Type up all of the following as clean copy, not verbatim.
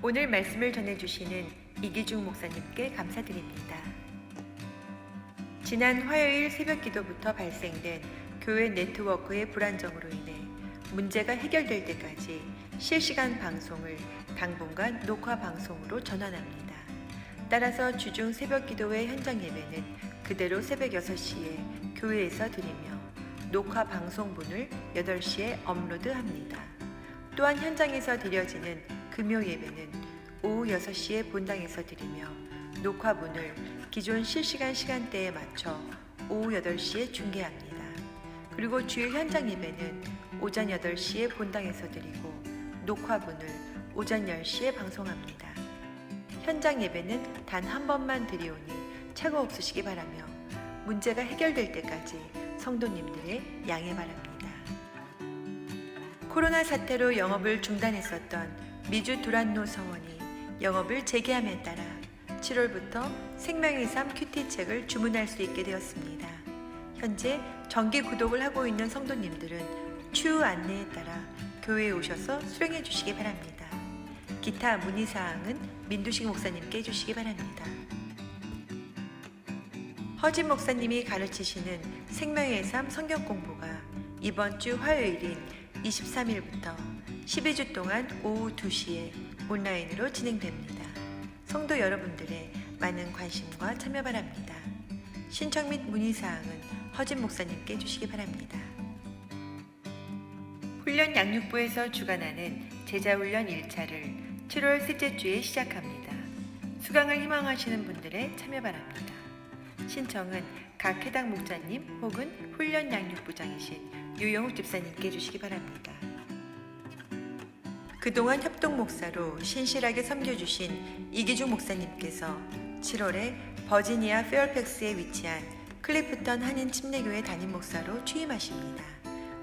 오늘 말씀을 전해주시는 이기중 목사님께 감사드립니다. 지난 화요일 새벽 기도부터 발생된 교회 네트워크의 불안정으로 인해 문제가 해결될 때까지 실시간 방송을 당분간 녹화 방송으로 전환합니다. 따라서 주중 새벽 기도회 현장 예배는 그대로 새벽 6시에 교회에서 드리며 녹화 방송분을 8시에 업로드합니다. 또한 현장에서 드려지는 금요 예배는 오후 6시에 본당에서 드리며 녹화분을 기존 실시간 시간대에 맞춰 오후 8시에 중계합니다. 그리고 주일 현장 예배는 오전 8시에 본당에서 드리고 녹화분을 오전 10시에 방송합니다. 현장 예배는 단 한 번만 드리오니 착오 없으시기 바라며 문제가 해결될 때까지 성도님들의 양해 바랍니다. 코로나 사태로 영업을 중단했었던 미주 두란노 서원이 영업을 재개함에 따라 7월부터 생명의 삶 큐티책을 주문할 수 있게 되었습니다. 현재 정기 구독을 하고 있는 성도님들은 추후 안내에 따라 교회에 오셔서 수령해 주시기 바랍니다. 기타 문의사항은 민두식 목사님께 해주시기 바랍니다. 허진 목사님이 가르치시는 생명의 삶 성경 공부가 이번 주 화요일인 23일부터 12주 동안 오후 2시에 온라인으로 진행됩니다. 성도 여러분들의 많은 관심과 참여 바랍니다. 신청 및 문의사항은 허진 목사님께 해주시기 바랍니다. 훈련 양육부에서 주관하는 제자훈련 1차를 7월 셋째 주에 시작합니다. 수강을 희망하시는 분들의 참여 바랍니다. 신청은 각 해당 목자님 혹은 훈련 양육부장이신 유영욱 집사님께 해주시기 바랍니다. 그동안 협동 목사로 신실하게 섬겨주신 이기중 목사님께서 7월에 버지니아 페어팩스에 위치한 클리프턴 한인 침례교회 담임 목사로 취임하십니다.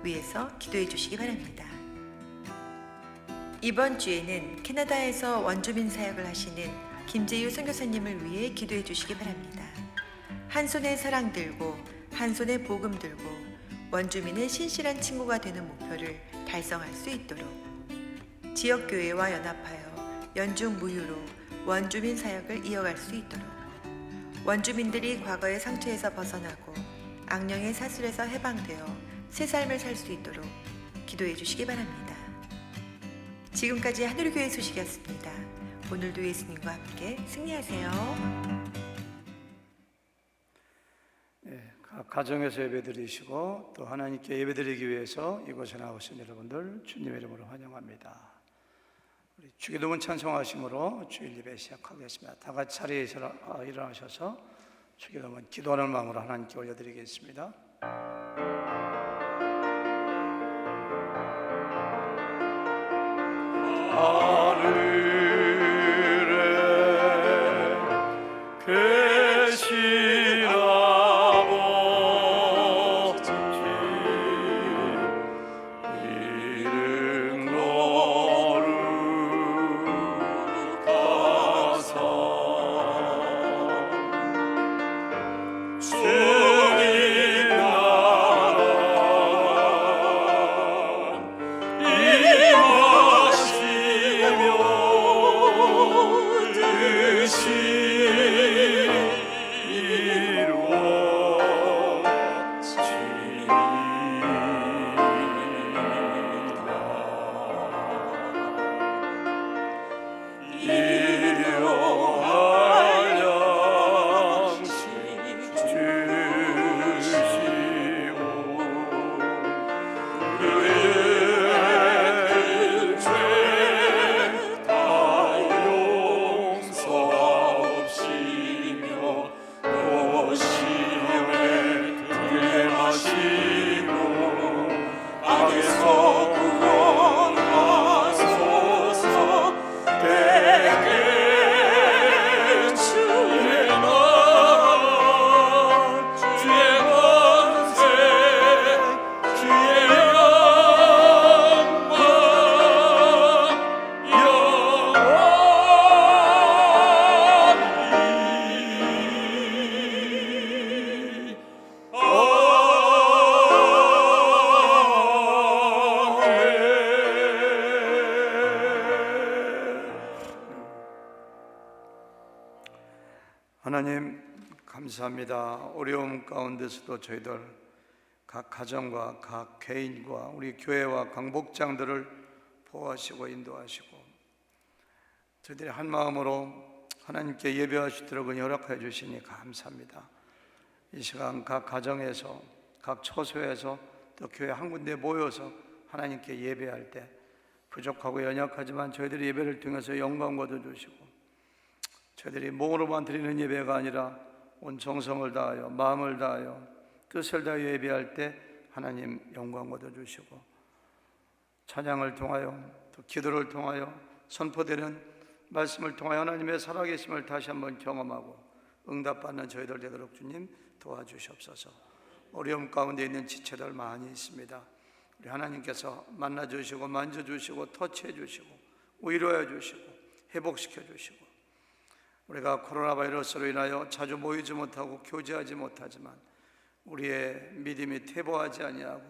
위에서 기도해 주시기 바랍니다. 이번 주에는 캐나다에서 원주민 사역을 하시는 김재유 선교사님을 위해 기도해 주시기 바랍니다. 한 손에 사랑 들고 한 손에 복음 들고 원주민의 신실한 친구가 되는 목표를 달성할 수 있도록 지역교회와 연합하여 연중 무휴로 원주민 사역을 이어갈 수 있도록 원주민들이 과거의 상처에서 벗어나고 악령의 사슬에서 해방되어 새 삶을 살 수 있도록 기도해 주시기 바랍니다. 지금까지 하늘교회 소식이었습니다. 오늘도 예수님과 함께 승리하세요. 각 가정에서 예배드리시고 또 하나님께 예배드리기 위해서 이곳에 나오신 여러분들 주님의 이름으로 환영합니다. 우리 주기도문 찬송하심으로 주일 예배 시작하겠습니다. 다 같이 자리에서 일어나셔서 주기도문 기도하는 마음으로 하나님께 올려드리겠습니다. 임하시며 감사합니다. 어려움 가운데서도 저희들 각 가정과 각 개인과 우리 교회와 강복장들을 보호하시고 인도하시고 저희들이 한 마음으로 하나님께 예배하시도록 허락해 주시니 감사합니다. 이 시간 각 가정에서 각 처소에서 또 교회 한 군데 모여서 하나님께 예배할 때 부족하고 연약하지만 저희들이 예배를 통해서 영광 거둬주시고 저희들이 몸으로만 드리는 예배가 아니라 온 정성을 다하여 마음을 다하여 뜻을 다하여 예배할 때 하나님 영광 거둬주시고 찬양을 통하여 또 기도를 통하여 선포되는 말씀을 통하여 하나님의 살아계심을 다시 한번 경험하고 응답받는 저희들 되도록 주님 도와주시옵소서. 어려움 가운데 있는 지체들 많이 있습니다. 우리 하나님께서 만나주시고 만져주시고 터치해주시고 위로해주시고 회복시켜주시고 우리가 코로나 바이러스로 인하여 자주 모이지 못하고 교제하지 못하지만 우리의 믿음이 퇴보하지 아니하고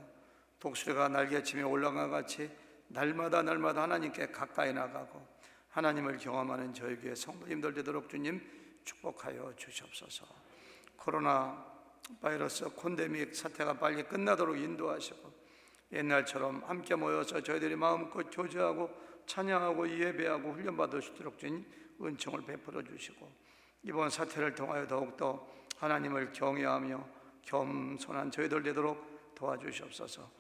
독수리가 날개치며 올라가 같이 날마다 하나님께 가까이 나가고 하나님을 경험하는 저희 교회 성도님들 되도록 주님 축복하여 주시옵소서. 코로나 바이러스 콘데믹 사태가 빨리 끝나도록 인도하시고 옛날처럼 함께 모여서 저희들이 마음껏 교제하고 찬양하고 예배하고 훈련받을 수 있도록 주님 은총을 베풀어 주시고 이번 사태를 통하여 더욱더 하나님을 경외하며 겸손한 저희들 되도록 도와주시옵소서.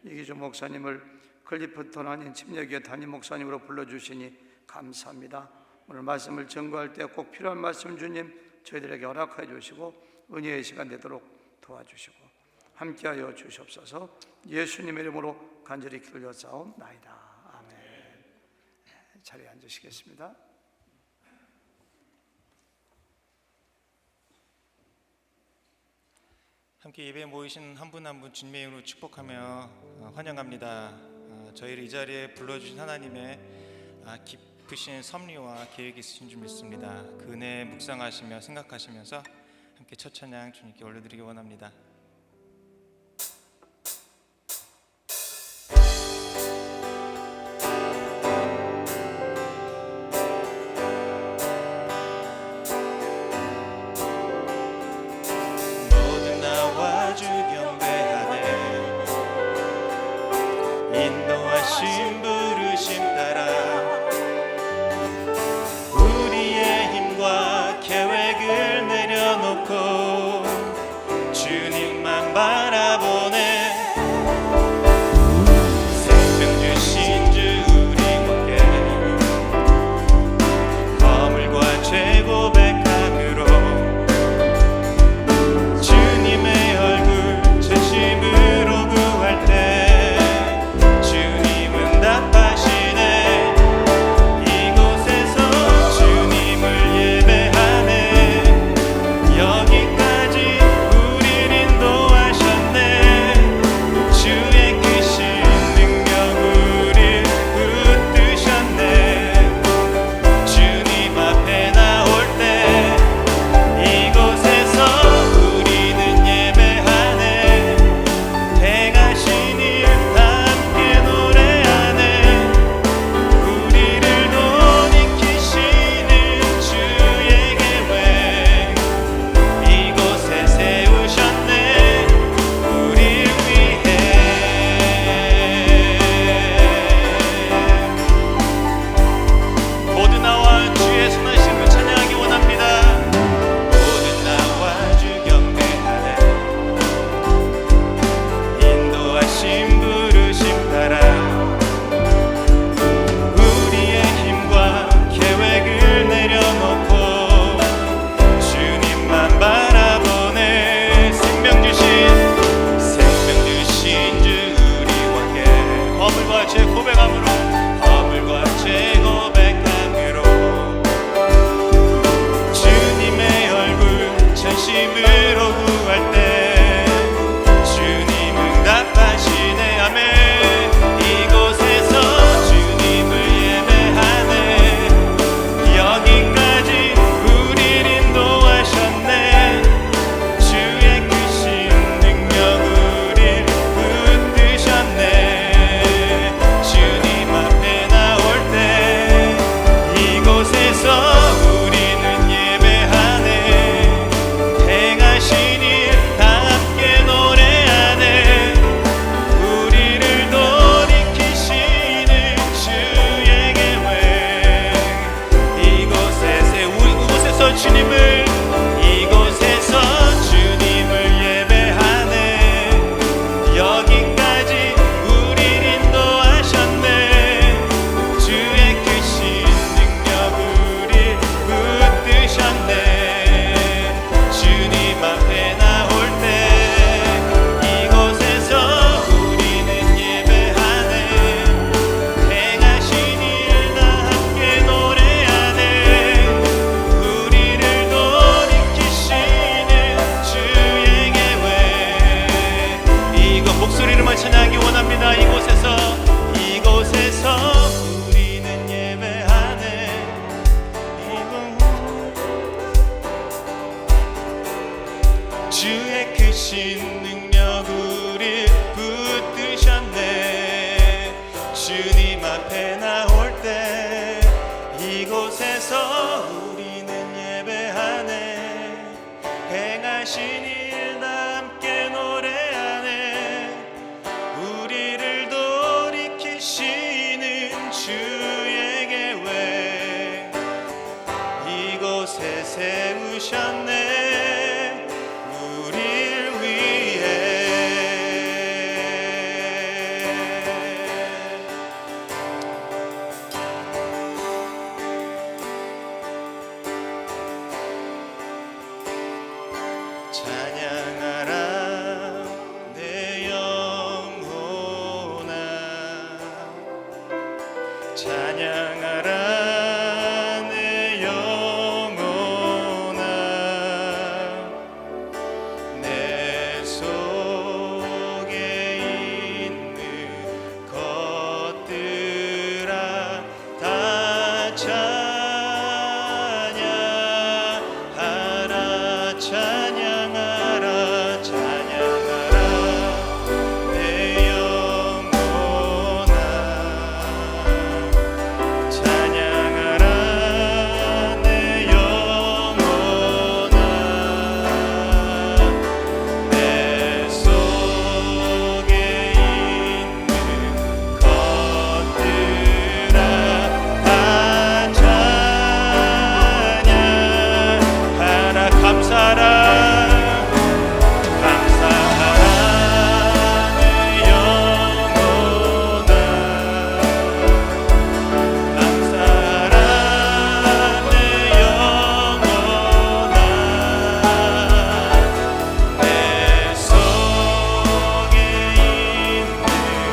이기주 목사님을 클리프톤 한인 침례교회 담임 목사님으로 불러주시니 감사합니다. 오늘 말씀을 증거할 때 꼭 필요한 말씀 주님 저희들에게 허락해 주시고 은혜의 시간 되도록 도와주시고 함께하여 주시옵소서. 예수님의 이름으로 간절히 기도드렸사옵나이다. 아멘. 자리에 앉으시겠습니다. 함께 예배에 모이신 한 분 한 분 주님의 이름으로 축복하며 환영합니다. 저희를 이 자리에 불러주신 하나님의 깊으신 섭리와 계획이 있으신 줄 믿습니다. 그 은혜 묵상하시며 생각하시면서 함께 첫 찬양 주님께 올려드리기 원합니다. 모든 나와 주 경배하네 인도하신 부르심 따라 우리의 힘과 계획을 내려놓고 주님 찬양하기 원합니다. 이곳에서 우리는 예배하네. 주의 크신 능력 우리 붙드셨네. 주님 앞에 나올 때 이곳에서 우리는 예배하네. 행하신 일 함께 노래하네. 우리를 돌이키시는 주의 계획 이곳에 세우셨네. 우릴 위해 찬양하라 내 영혼아. 찬양하라 내 영혼아. 내 속에 있는 것들아 다 찬양하라. 찬양하라 찬양하라 내 영혼아. 찬양하라 내 영혼아. 내 속에 있는 것들아 다 찬양하라. 감사하라 감사하라 내 영혼아. 감사하라 내 영혼아. 내 속에 있는 것들아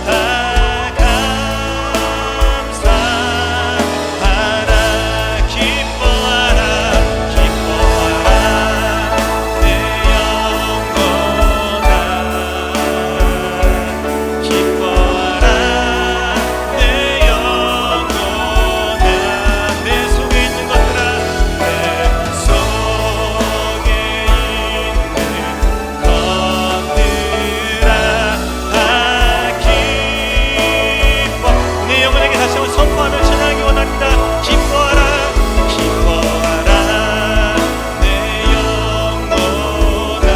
다 감사하라. 기뻐하라 기뻐하라 내 영혼아. 기뻐하라 내 영혼아. 내 속에 있는 것들아 내 속에 있는 것들아 다 기뻐. 내 영혼에게 다시 한번 선포하며 찬양하기 원합니다. 기뻐하라 기뻐하라 내 영혼아.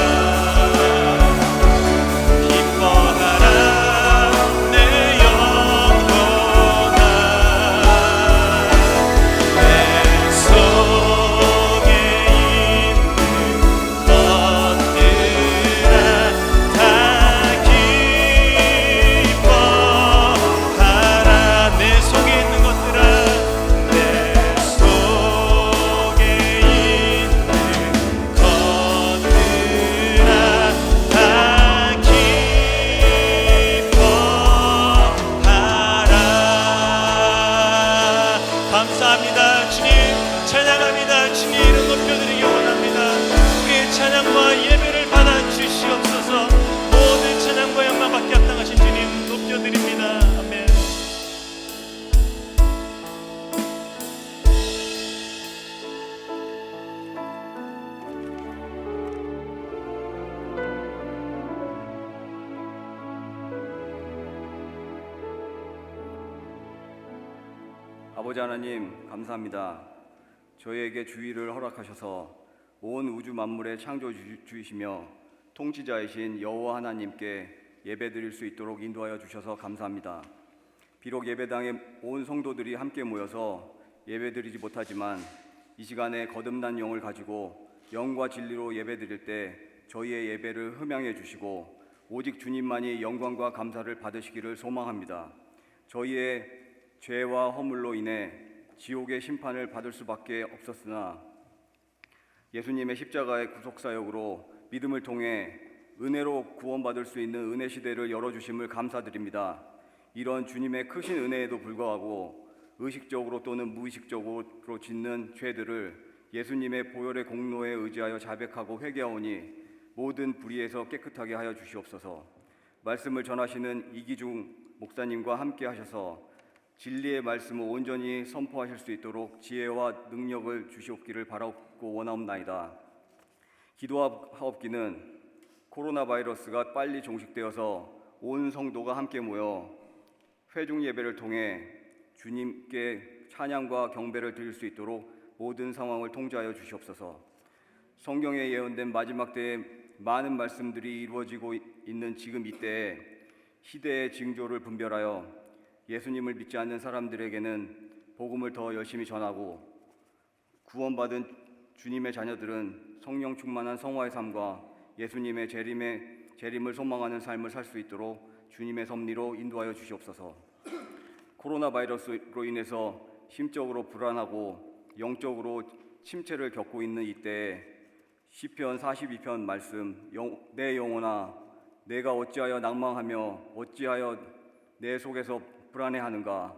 기뻐하라 내 영혼아. 내 속에 있는 것들아 다 기뻐하라. 내 속에 있는 것들아 내 속에 있는 것들아 다 기뻐하라. 감사합니다 주님. 찬양합니다. 주님 이름 높여드리기 원합니다. 우리의 찬양과 예배를 받아 주시옵소서. 모든 찬양과 영광 받게 합당하신 주님 높여드립니다. 아멘. 아버지 하나님 감사합니다. 저희에게 주의를 허락하셔서 온 우주 만물의 창조주이시며 통치자이신 여호와 하나님께 예배드릴 수 있도록 인도하여 주셔서 감사합니다. 비록 예배당에 온 성도들이 함께 모여서 예배드리지 못하지만 이 시간에 거듭난 영을 가지고 영과 진리로 예배드릴 때 저희의 예배를 흠양해 주시고 오직 주님만이 영광과 감사를 받으시기를 소망합니다. 저희의 죄와 허물로 인해 지옥의 심판을 받을 수밖에 없었으나 예수님의 십자가의 구속사역으로 믿음을 통해 은혜로 구원받을 수 있는 은혜 시대를 열어주심을 감사드립니다. 이런 주님의 크신 은혜에도 불구하고 의식적으로 또는 무의식적으로 짓는 죄들을 예수님의 보혈의 공로에 의지하여 자백하고 회개하오니 모든 불의에서 깨끗하게 하여 주시옵소서. 말씀을 전하시는 이기중 목사님과 함께 하셔서 진리의 말씀을 온전히 선포하실 수 있도록 지혜와 능력을 주시옵기를 바라옵고 원하옵나이다. 기도하옵기는 코로나 바이러스가 빨리 종식되어서 온 성도가 함께 모여 회중 예배를 통해 주님께 찬양과 경배를 드릴 수 있도록 모든 상황을 통제하여 주시옵소서. 성경에 예언된 마지막 때에 많은 말씀들이 이루어지고 있는 지금 이때에 시대의 징조를 분별하여 예수님을 믿지 않는 사람들에게는 복음을 더 열심히 전하고, 구원받은 주님의 자녀들은 성령 충만한 성화의 삶과 예수님의 재림을 소망하는 삶을 살 수 있도록 주님의 섭리로 인도하여 주시옵소서. 코로나 바이러스로 인해서 심적으로 불안하고 영적으로 침체를 겪고 있는 이때에 시편 42편 말씀, 내 영혼아 내가 어찌하여 낭망하며 어찌하여 내 속에서 불안해하는가.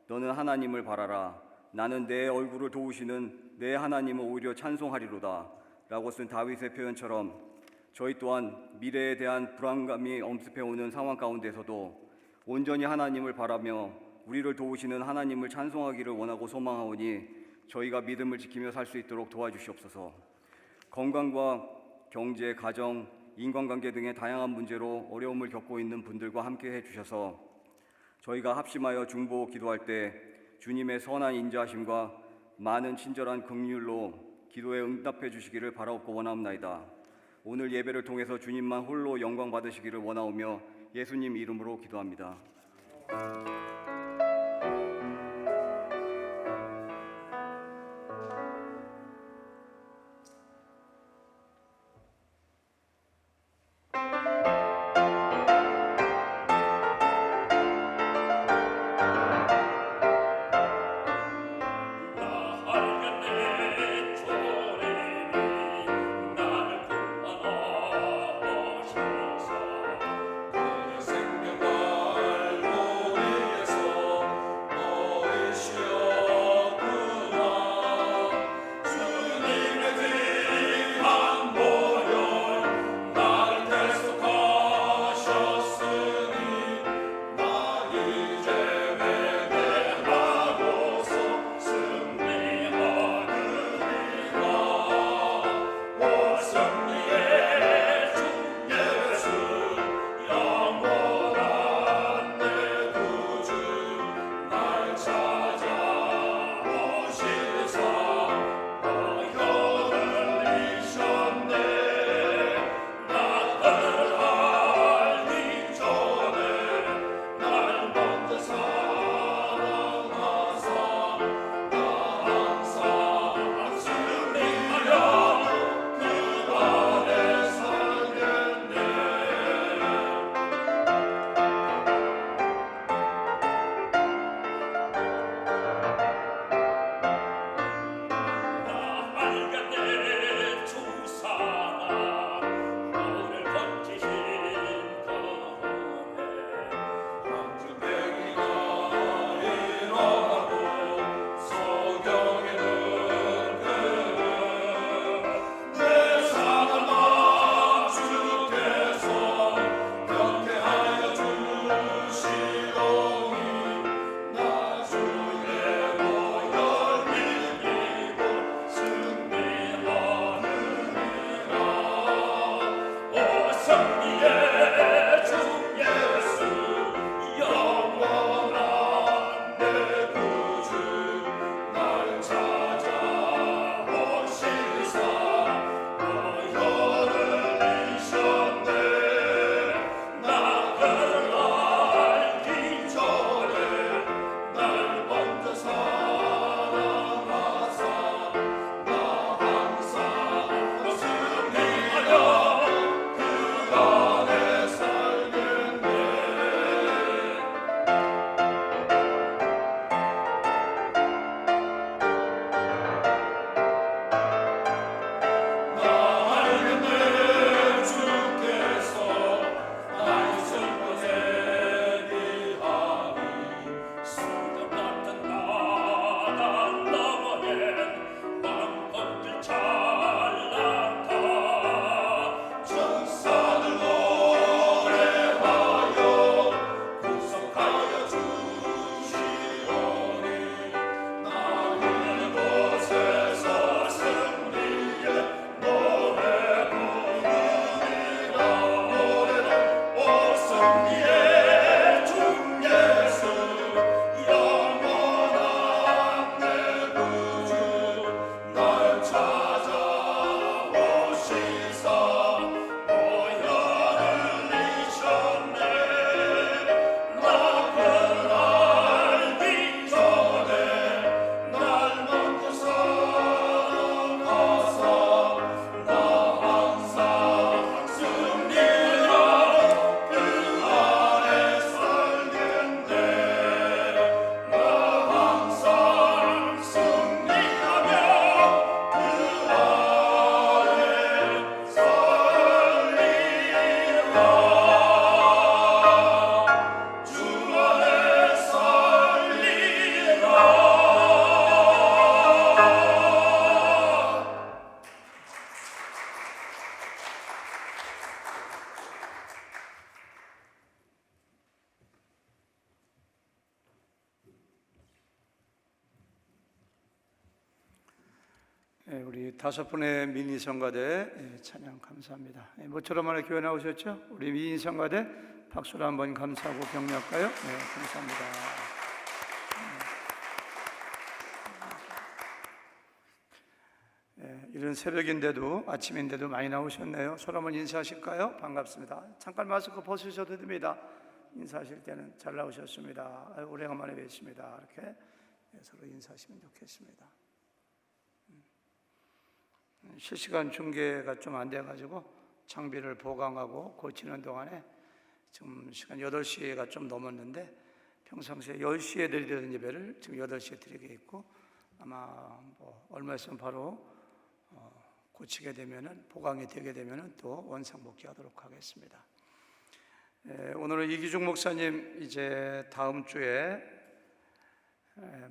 너는 하나님을 바라라. 나는 내 얼굴을 도우시는 내 하나님을 오히려 찬송하리로다 라고 쓴 다윗의 표현처럼 저희 또한 미래에 대한 불안감이 엄습해오는 상황 가운데서도 온전히 하나님을 바라며 우리를 도우시는 하나님을 찬송하기를 원하고 소망하오니 저희가 믿음을 지키며 살 수 있도록 도와주시옵소서. 건강과 경제, 가정, 인간관계 등의 다양한 문제로 어려움을 겪고 있는 분들과 함께 해주셔서 저희가 합심하여 중보 기도할 때 주님의 선한 인자하심과 많은 친절한 긍휼로 기도에 응답해 주시기를 바라옵고 원하옵나이다. 오늘 예배를 통해서 주님만 홀로 영광 받으시기를 원하오며 예수님 이름으로 기도합니다. 생명을 우리의 우리 5분의 미니 성가대 찬양 감사합니다. 모처럼 만에 교회 나오셨죠? 우리 미니 성가대 박수로 한번 감사하고 격려할까요? 네, 감사합니다. 이런 새벽인데도 아침인데도 많이 나오셨네요. 서로 한번 인사하실까요? 반갑습니다. 잠깐 마스크 벗으셔도 됩니다. 인사하실 때는 잘 나오셨습니다. 오래간만에 뵙습니다. 이렇게 서로 인사하시면 좋겠습니다. 실시간 중계가 좀 안 돼가지고 장비를 보강하고 고치는 동안에 지금 시간 8시가 좀 넘었는데 평상시에 10시에 드리던 예배를 지금 8시에 드리게 있고 아마 뭐 얼마 있으면 바로 고치게 되면은 보강이 되게 되면은 또 원상복귀하도록 하겠습니다. 오늘은 이기중 목사님 이제 다음 주에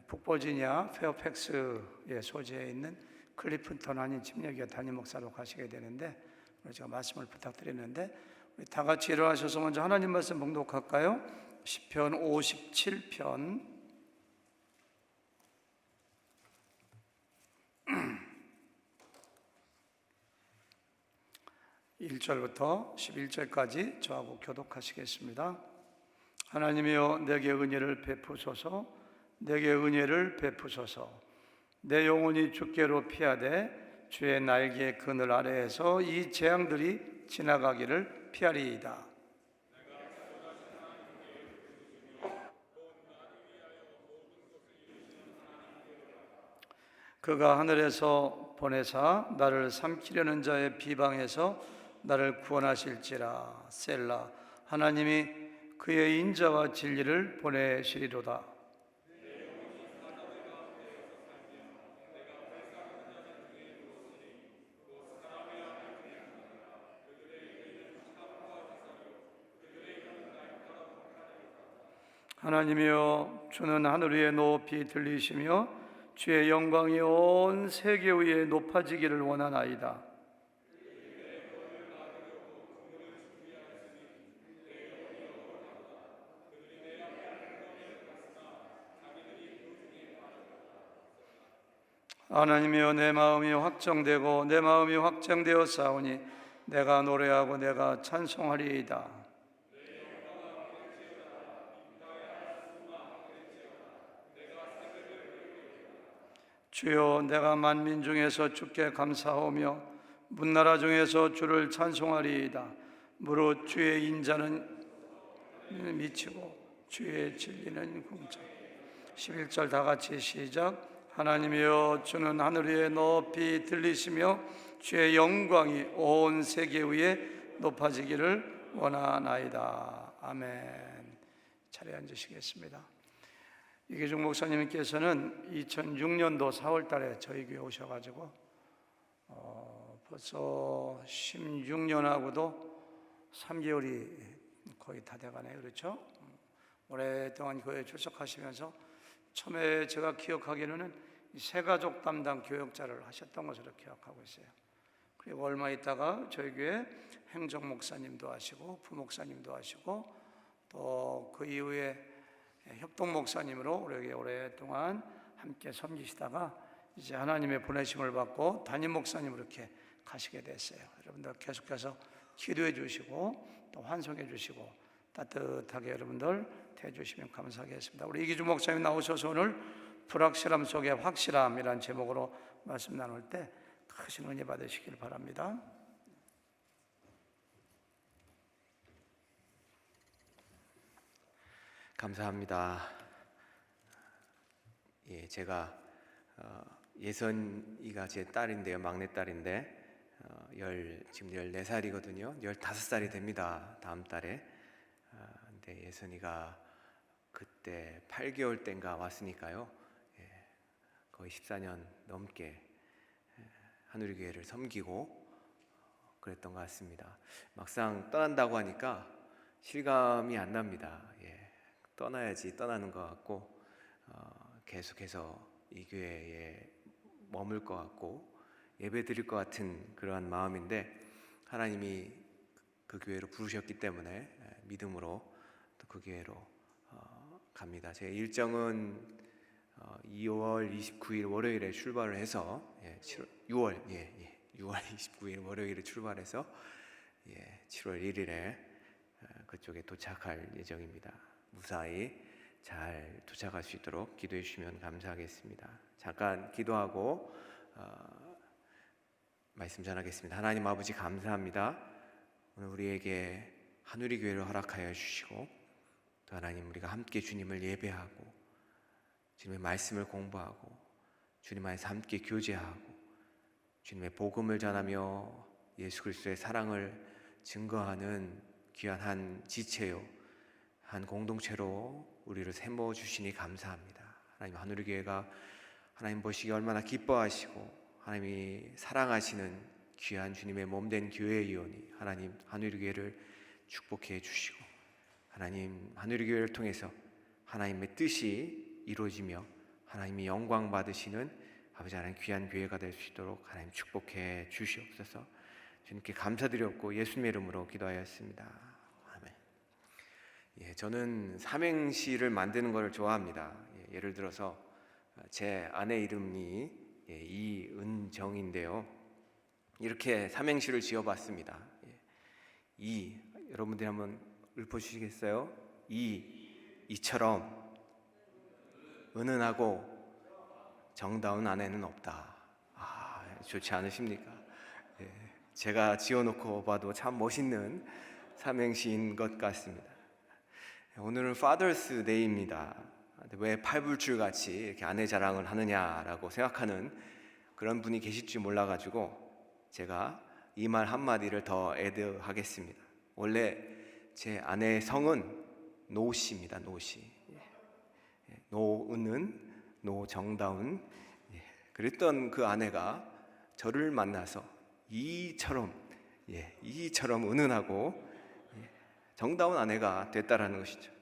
북버지니아 페어팩스에 소재에 있는 클리프턴 한인 침례교회 담임 목사로 가시게 되는데 오늘 제가 말씀을 부탁드리는데 우리 다 같이 일어나셔서 먼저 하나님 말씀 봉독할까요? 시편 57편 1절부터 11절까지 저하고 교독하시겠습니다. 하나님이여 내게 은혜를 베푸소서, 내게 은혜를 베푸소서. 내 영혼이 주께로 피하되 주의 날개 그늘 아래에서 이 재앙들이 지나가기를 피하리이다. 그가 하늘에서 보내사 나를 삼키려는 자의 비방에서 나를 구원하실지라. 셀라. 하나님이 그의 인자와 진리를 보내시리로다. 하나님이여 주는 하늘 위에 높이 들리시며 주의 영광이 온 세계 위에 높아지기를 원하나이다. 하나님이여 내 마음이 확정되고 내 마음이 확정되어 싸우니 내가 노래하고 내가 찬송하리이다. 주여 내가 만민 중에서 주께 감사하며 문나라 중에서 주를 찬송하리이다. 무릇 주의 인자는 미치고 주의 진리는 공짜. 11절 다 같이 시작. 하나님이여 주는 하늘 위에 높이 들리시며 주의 영광이 온 세계 위에 높아지기를 원하나이다. 아멘. 자리에 앉으시겠습니다. 이기중 목사님께서는 2006년도 4월 달에 저희 교회 오셔가지고 벌써 16년하고도 3개월이 거의 다 돼가네요. 그렇죠? 오랫동안 교회에 출석하시면서 처음에 제가 기억하기로는 새가족 담당 교역자를 하셨던 것으로 기억하고 있어요. 그리고 얼마 있다가 저희 교회 행정 목사님도 하시고 부목사님도 하시고 또 그 이후에 협동 목사님으로 오랫동안 함께 섬기시다가 이제 하나님의 보내심을 받고 담임 목사님으로 이렇게 가시게 됐어요. 여러분들 계속해서 기도해 주시고 또 환송해 주시고 따뜻하게 여러분들 대해주시면 감사하겠습니다. 우리 이기주 목사님 나오셔서 오늘 불확실함 속에 확실함이라는 제목으로 말씀 나눌 때 크신 은혜 받으시길 바랍니다. 감사합니다. 예, 제가 예선이가 제 딸인데요, 막내 딸인데 지금 14살이거든요. 15살이 됩니다. 다음 달에. 근데 예선이가 그때 8개월 때인가 왔으니까요. 예, 거의 14년 넘게 하누리교회를 섬기고 그랬던 것 같습니다. 막상 떠난다고 하니까 실감이 안 납니다. 예, 떠나야지 떠나는 것 같고 계속해서 이 교회에 머물 것 같고 예배 드릴 것 같은 그러한 마음인데 하나님이 그 교회로 부르셨기 때문에 믿음으로 또 그 교회로 갑니다. 제 일정은 2월 29일 월요일에 출발을 해서 6월 29일 월요일에 출발해서 7월 1일에 그쪽에 도착할 예정입니다. 무사히 잘 도착할 수 있도록 기도해 주시면 감사하겠습니다. 잠깐 기도하고 말씀 전하겠습니다. 하나님 아버지 감사합니다. 오늘 우리에게 하누리 교회를 허락하여 주시고 또 하나님 우리가 함께 주님을 예배하고 주님의 말씀을 공부하고 주님 안에서 함께 교제하고 주님의 복음을 전하며 예수 그리스도의 사랑을 증거하는 귀한 한 지체요 한 공동체로 우리를 세워 주시니 감사합니다. 하나님 하누리 교회가 하나님 보시기에 얼마나 기뻐하시고 하나님이 사랑하시는 귀한 주님의 몸된 교회이오니 하나님 하누리 교회를 축복해 주시고 하나님 하누리 교회를 통해서 하나님의 뜻이 이루어지며 하나님이 영광 받으시는 아버지 하나님 귀한 교회가 될 수 있도록 하나님 축복해 주시옵소서. 주님께 감사드렸고 예수님의 이름으로 기도하였습니다. 아멘. 저는 삼행시를 만드는 것을 좋아합니다. 예를 들어서 제 아내 이름이 이은정인데요. 이렇게 삼행시를 지어봤습니다. 여러분들이 한번 읊어주시겠어요? 이처럼 은은하고 정다운 아내는 없다. 좋지 않으십니까? 제가 지어놓고 봐도 참 멋있는 삼행시인 것 같습니다. 오늘은 Father's Day입니다. 왜 팔불출 같이 이렇게 아내 자랑을 하느냐라고 생각하는 그런 분이 계실지 몰라가지고 제가 이 말 한마디를 더 애드하겠습니다. 원래 제 아내의 성은 노씨입니다. 노씨. 노은은 노정다운. 그랬던 그 아내가 저를 만나서 이처럼 은은하고 정다운 아내가 됐다라는 것이죠.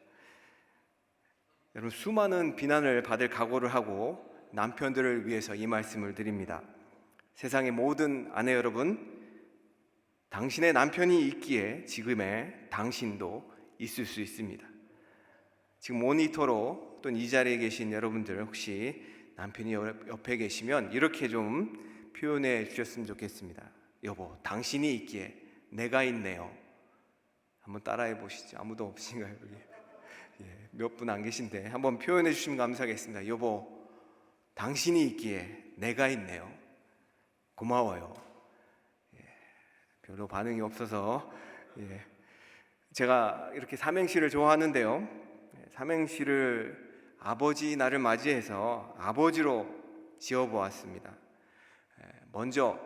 여러분 수많은 비난을 받을 각오를 하고 남편들을 위해서 이 말씀을 드립니다. 세상의 모든 아내 여러분, 당신의 남편이 있기에 지금의 당신도 있을 수 있습니다. 지금 모니터로 또는 이 자리에 계신 여러분들 혹시 남편이 옆에 계시면 이렇게 좀 표현해 주셨으면 좋겠습니다. 여보, 당신이 있기에 내가 있네요. 한번 따라해 보시죠. 아무도 없으신가요? 여기? 몇 분 안 계신데 한번 표현해 주시면 감사하겠습니다. 여보, 당신이 있기에 내가 있네요. 고마워요. 별로 반응이 없어서 제가 이렇게 삼행시를 좋아하는데요. 삼행시를 아버지 날을 맞이해서 아버지로 지어보았습니다. 먼저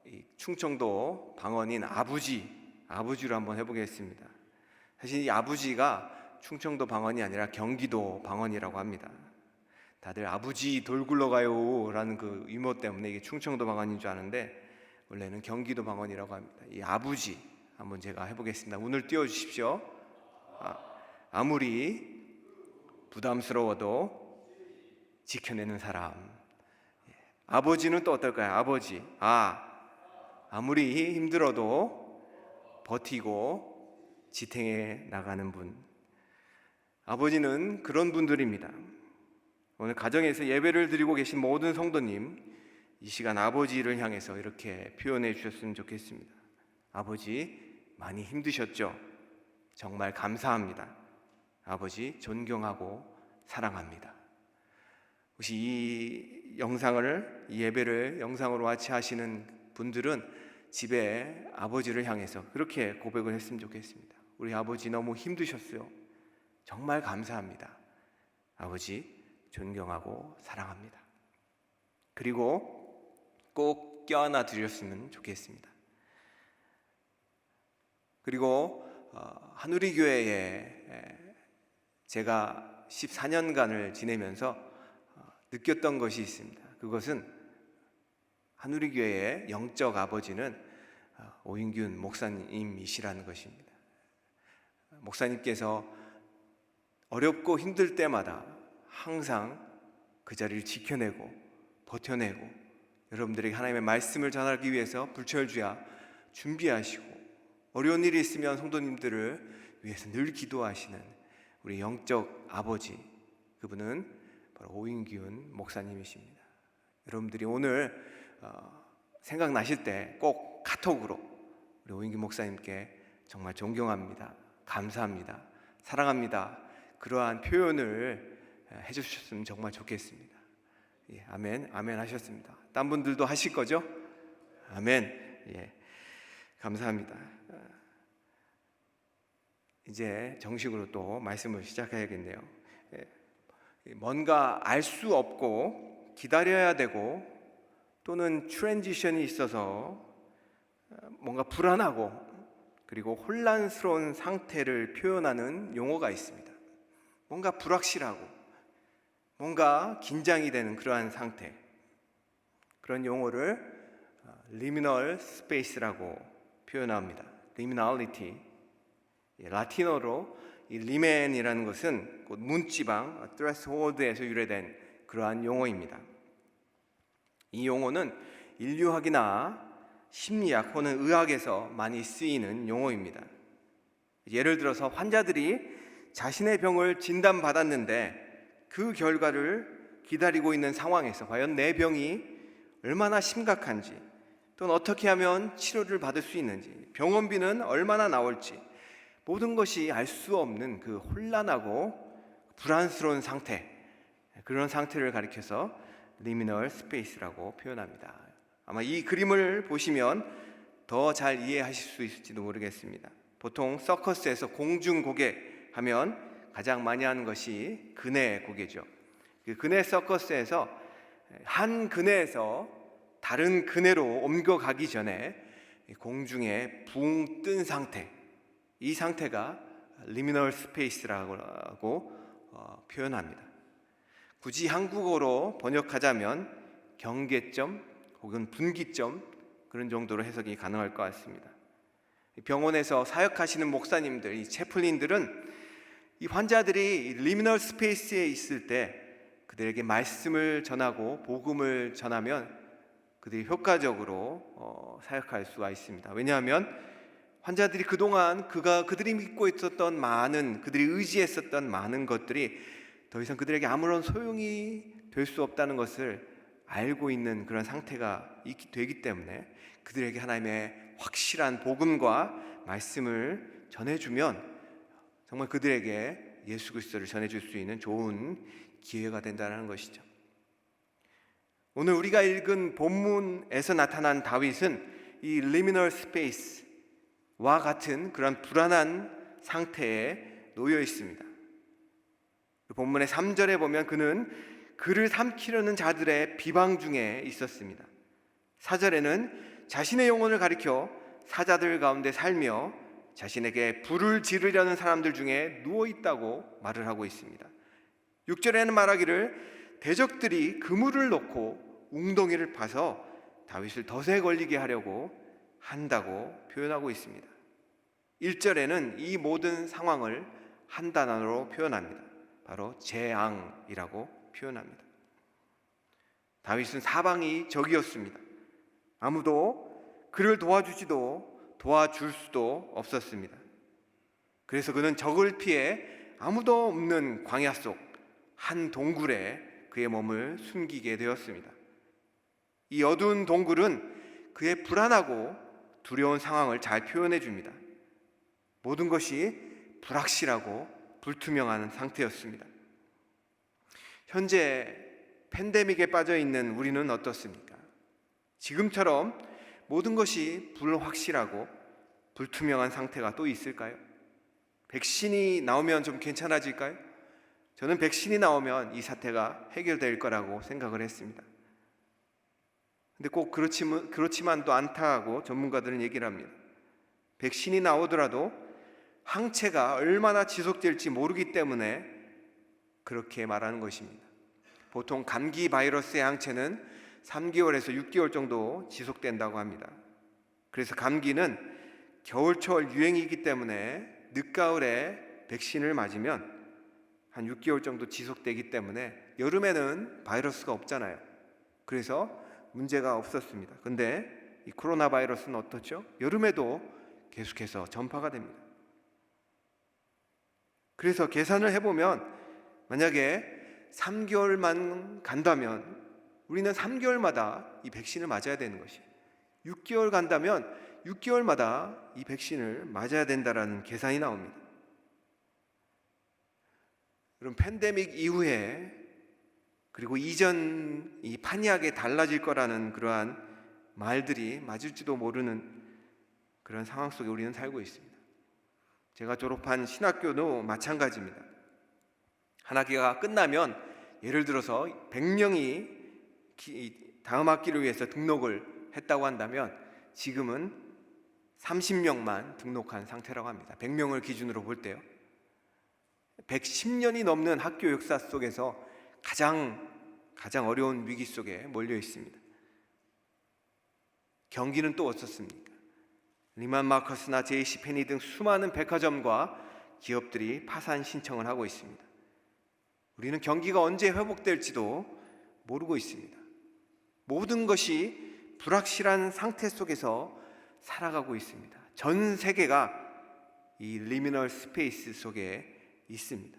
이 충청도 방언인 아부지로 한번 해보겠습니다. 사실 이 아부지가 충청도 방언이 아니라 경기도 방언이라고 합니다. 다들 아부지 돌 굴러가요 라는 그 유머 때문에 이게 충청도 방언인 줄 아는데 원래는 경기도 방언이라고 합니다. 이 아부지 한번 제가 해보겠습니다. 운을 띄워주십시오. 아무리 부담스러워도 지켜내는 사람. 아버지는 또 어떨까요? 아버지. 아무리 힘들어도 버티고 지탱해 나가는 분. 아버지는 그런 분들입니다. 오늘 가정에서 예배를 드리고 계신 모든 성도님, 이 시간 아버지를 향해서 이렇게 표현해 주셨으면 좋겠습니다. 아버지 많이 힘드셨죠? 정말 감사합니다. 아버지 존경하고 사랑합니다. 혹시 이 예배를 영상으로 와치하시는 분들은 집에 아버지를 향해서 그렇게 고백을 했으면 좋겠습니다. 우리 아버지 너무 힘드셨어요. 정말 감사합니다. 아버지 존경하고 사랑합니다. 그리고 꼭 껴안아 드렸으면 좋겠습니다. 그리고 하누리 교회에 제가 14년간을 지내면서 느꼈던 것이 있습니다. 그것은 하누리 교회의 영적 아버지는 오인균 목사님이시라는 것입니다. 목사님께서 어렵고 힘들 때마다 항상 그 자리를 지켜내고 버텨내고 여러분들에게 하나님의 말씀을 전하기 위해서 불철주야 준비하시고 어려운 일이 있으면 성도님들을 위해서 늘 기도하시는 우리 영적 아버지, 그분은 바로 오인균 목사님이십니다. 여러분들이 오늘 생각나실 때 꼭 카톡으로 우리 오인균 목사님께 정말 존경합니다, 감사합니다, 사랑합니다, 그러한 표현을 해주셨으면 정말 좋겠습니다. 예, 아멘, 아멘 하셨습니다. 딴 분들도 하실 거죠? 아멘. 예, 감사합니다. 이제 정식으로 또 말씀을 시작해야겠네요. 예, 뭔가 알 수 없고 기다려야 되고 또는 트랜지션이 있어서 뭔가 불안하고 그리고 혼란스러운 상태를 표현하는 용어가 있습니다. 뭔가 불확실하고 뭔가 긴장이 되는 그러한 상태, 그런 용어를 liminal space라고 표현합니다. liminality. 라틴어로 이 리멘이라는 것은 곧 문지방, threshold에서 유래된 그러한 용어입니다. 이 용어는 인류학이나 심리학 혹은 의학에서 많이 쓰이는 용어입니다. 예를 들어서 환자들이 자신의 병을 진단받았는데 그 결과를 기다리고 있는 상황에서 과연 내 병이 얼마나 심각한지 또는 어떻게 하면 치료를 받을 수 있는지, 병원비는 얼마나 나올지, 모든 것이 알 수 없는 그 혼란하고 불안스러운 상태, 그런 상태를 가리켜서 liminal space라고 표현합니다. 아마 이 그림을 보시면 더 잘 이해하실 수 있을지도 모르겠습니다. 보통 서커스에서 공중고개 하면 가장 많이 하는 것이 그네 고개죠. 그 그네 서커스에서 한 그네에서 다른 그네로 옮겨가기 전에 공중에 붕 뜬 상태, 이 상태가 liminal space라고 표현합니다. 굳이 한국어로 번역하자면 경계점 혹은 분기점, 그런 정도로 해석이 가능할 것 같습니다. 병원에서 사역하시는 목사님들, 이 채플린들은 이 환자들이 liminal space에 있을 때 그들에게 말씀을 전하고 복음을 전하면 그들이 효과적으로 사역할 수가 있습니다. 왜냐하면 환자들이 그동안 그들이 믿고 있었던 많은, 그들이 의지했었던 많은 것들이 더 이상 그들에게 아무런 소용이 될 수 없다는 것을 알고 있는 그런 상태가 되기 때문에 그들에게 하나님의 확실한 복음과 말씀을 전해주면 정말 그들에게 예수 그리스도를 전해줄 수 있는 좋은 기회가 된다는 것이죠. 오늘 우리가 읽은 본문에서 나타난 다윗은 이 liminal space와 같은 그런 불안한 상태에 놓여 있습니다. 본문의 3절에 보면 그는 그를 삼키려는 자들의 비방 중에 있었습니다. 4절에는 자신의 영혼을 가리켜 사자들 가운데 살며 자신에게 불을 지르려는 사람들 중에 누워 있다고 말을 하고 있습니다. 6절에는 말하기를 대적들이 그물을 놓고 웅덩이를 파서 다윗을 덫에 걸리게 하려고 한다고 표현하고 있습니다. 1절에는 이 모든 상황을 한 단어로 표현합니다. 바로 재앙이라고 표현합니다. 다윗은 사방이 적이었습니다. 아무도 그를 도와주지도 도와줄 수도 없었습니다. 그래서 그는 적을 피해 아무도 없는 광야 속 한 동굴에 그의 몸을 숨기게 되었습니다. 이 어두운 동굴은 그의 불안하고 두려운 상황을 잘 표현해 줍니다. 모든 것이 불확실하고 불투명한 상태였습니다. 현재 팬데믹에 빠져 있는 우리는 어떻습니까? 지금처럼 모든 것이 불확실하고 불투명한 상태가 또 있을까요? 백신이 나오면 좀 괜찮아질까요? 저는 백신이 나오면 이 사태가 해결될 거라고 생각을 했습니다. 근데 꼭 그렇지만도 않다고 전문가들은 얘기를 합니다. 백신이 나오더라도 항체가 얼마나 지속될지 모르기 때문에 그렇게 말하는 것입니다. 보통 감기 바이러스의 항체는 3개월에서 6개월 정도 지속된다고 합니다. 그래서 감기는 겨울철 유행이기 때문에 늦가을에 백신을 맞으면 한 6개월 정도 지속되기 때문에 여름에는 바이러스가 없잖아요. 그래서 문제가 없었습니다. 근데 이 코로나 바이러스는 어떻죠? 여름에도 계속해서 전파가 됩니다. 그래서 계산을 해보면 만약에 3개월만 간다면 우리는 3개월마다 이 백신을 맞아야 되는 것이에요. 6개월 간다면 6개월마다 이 백신을 맞아야 된다라는 계산이 나옵니다. 그럼 팬데믹 이후에 그리고 이전 이 판이하게 달라질 거라는 그러한 말들이 맞을지도 모르는 그런 상황 속에 우리는 살고 있습니다. 제가 졸업한 신학교도 마찬가지입니다. 한 학기가 끝나면 예를 들어서 100명이 다음 학기를 위해서 등록을 했다고 한다면 지금은 30명만 등록한 상태라고 합니다. 100명을 기준으로 볼 때요. 110년이 넘는 학교 역사 속에서 가장 어려운 위기 속에 몰려 있습니다. 경기는 또 어떻습니까? 리만 마커스나 JC 페니 등 수많은 백화점과 기업들이 파산 신청을 하고 있습니다. 우리는 경기가 언제 회복될지도 모르고 있습니다. 모든 것이 불확실한 상태 속에서 살아가고 있습니다. 전 세계가 이 리미널 스페이스 속에 있습니다.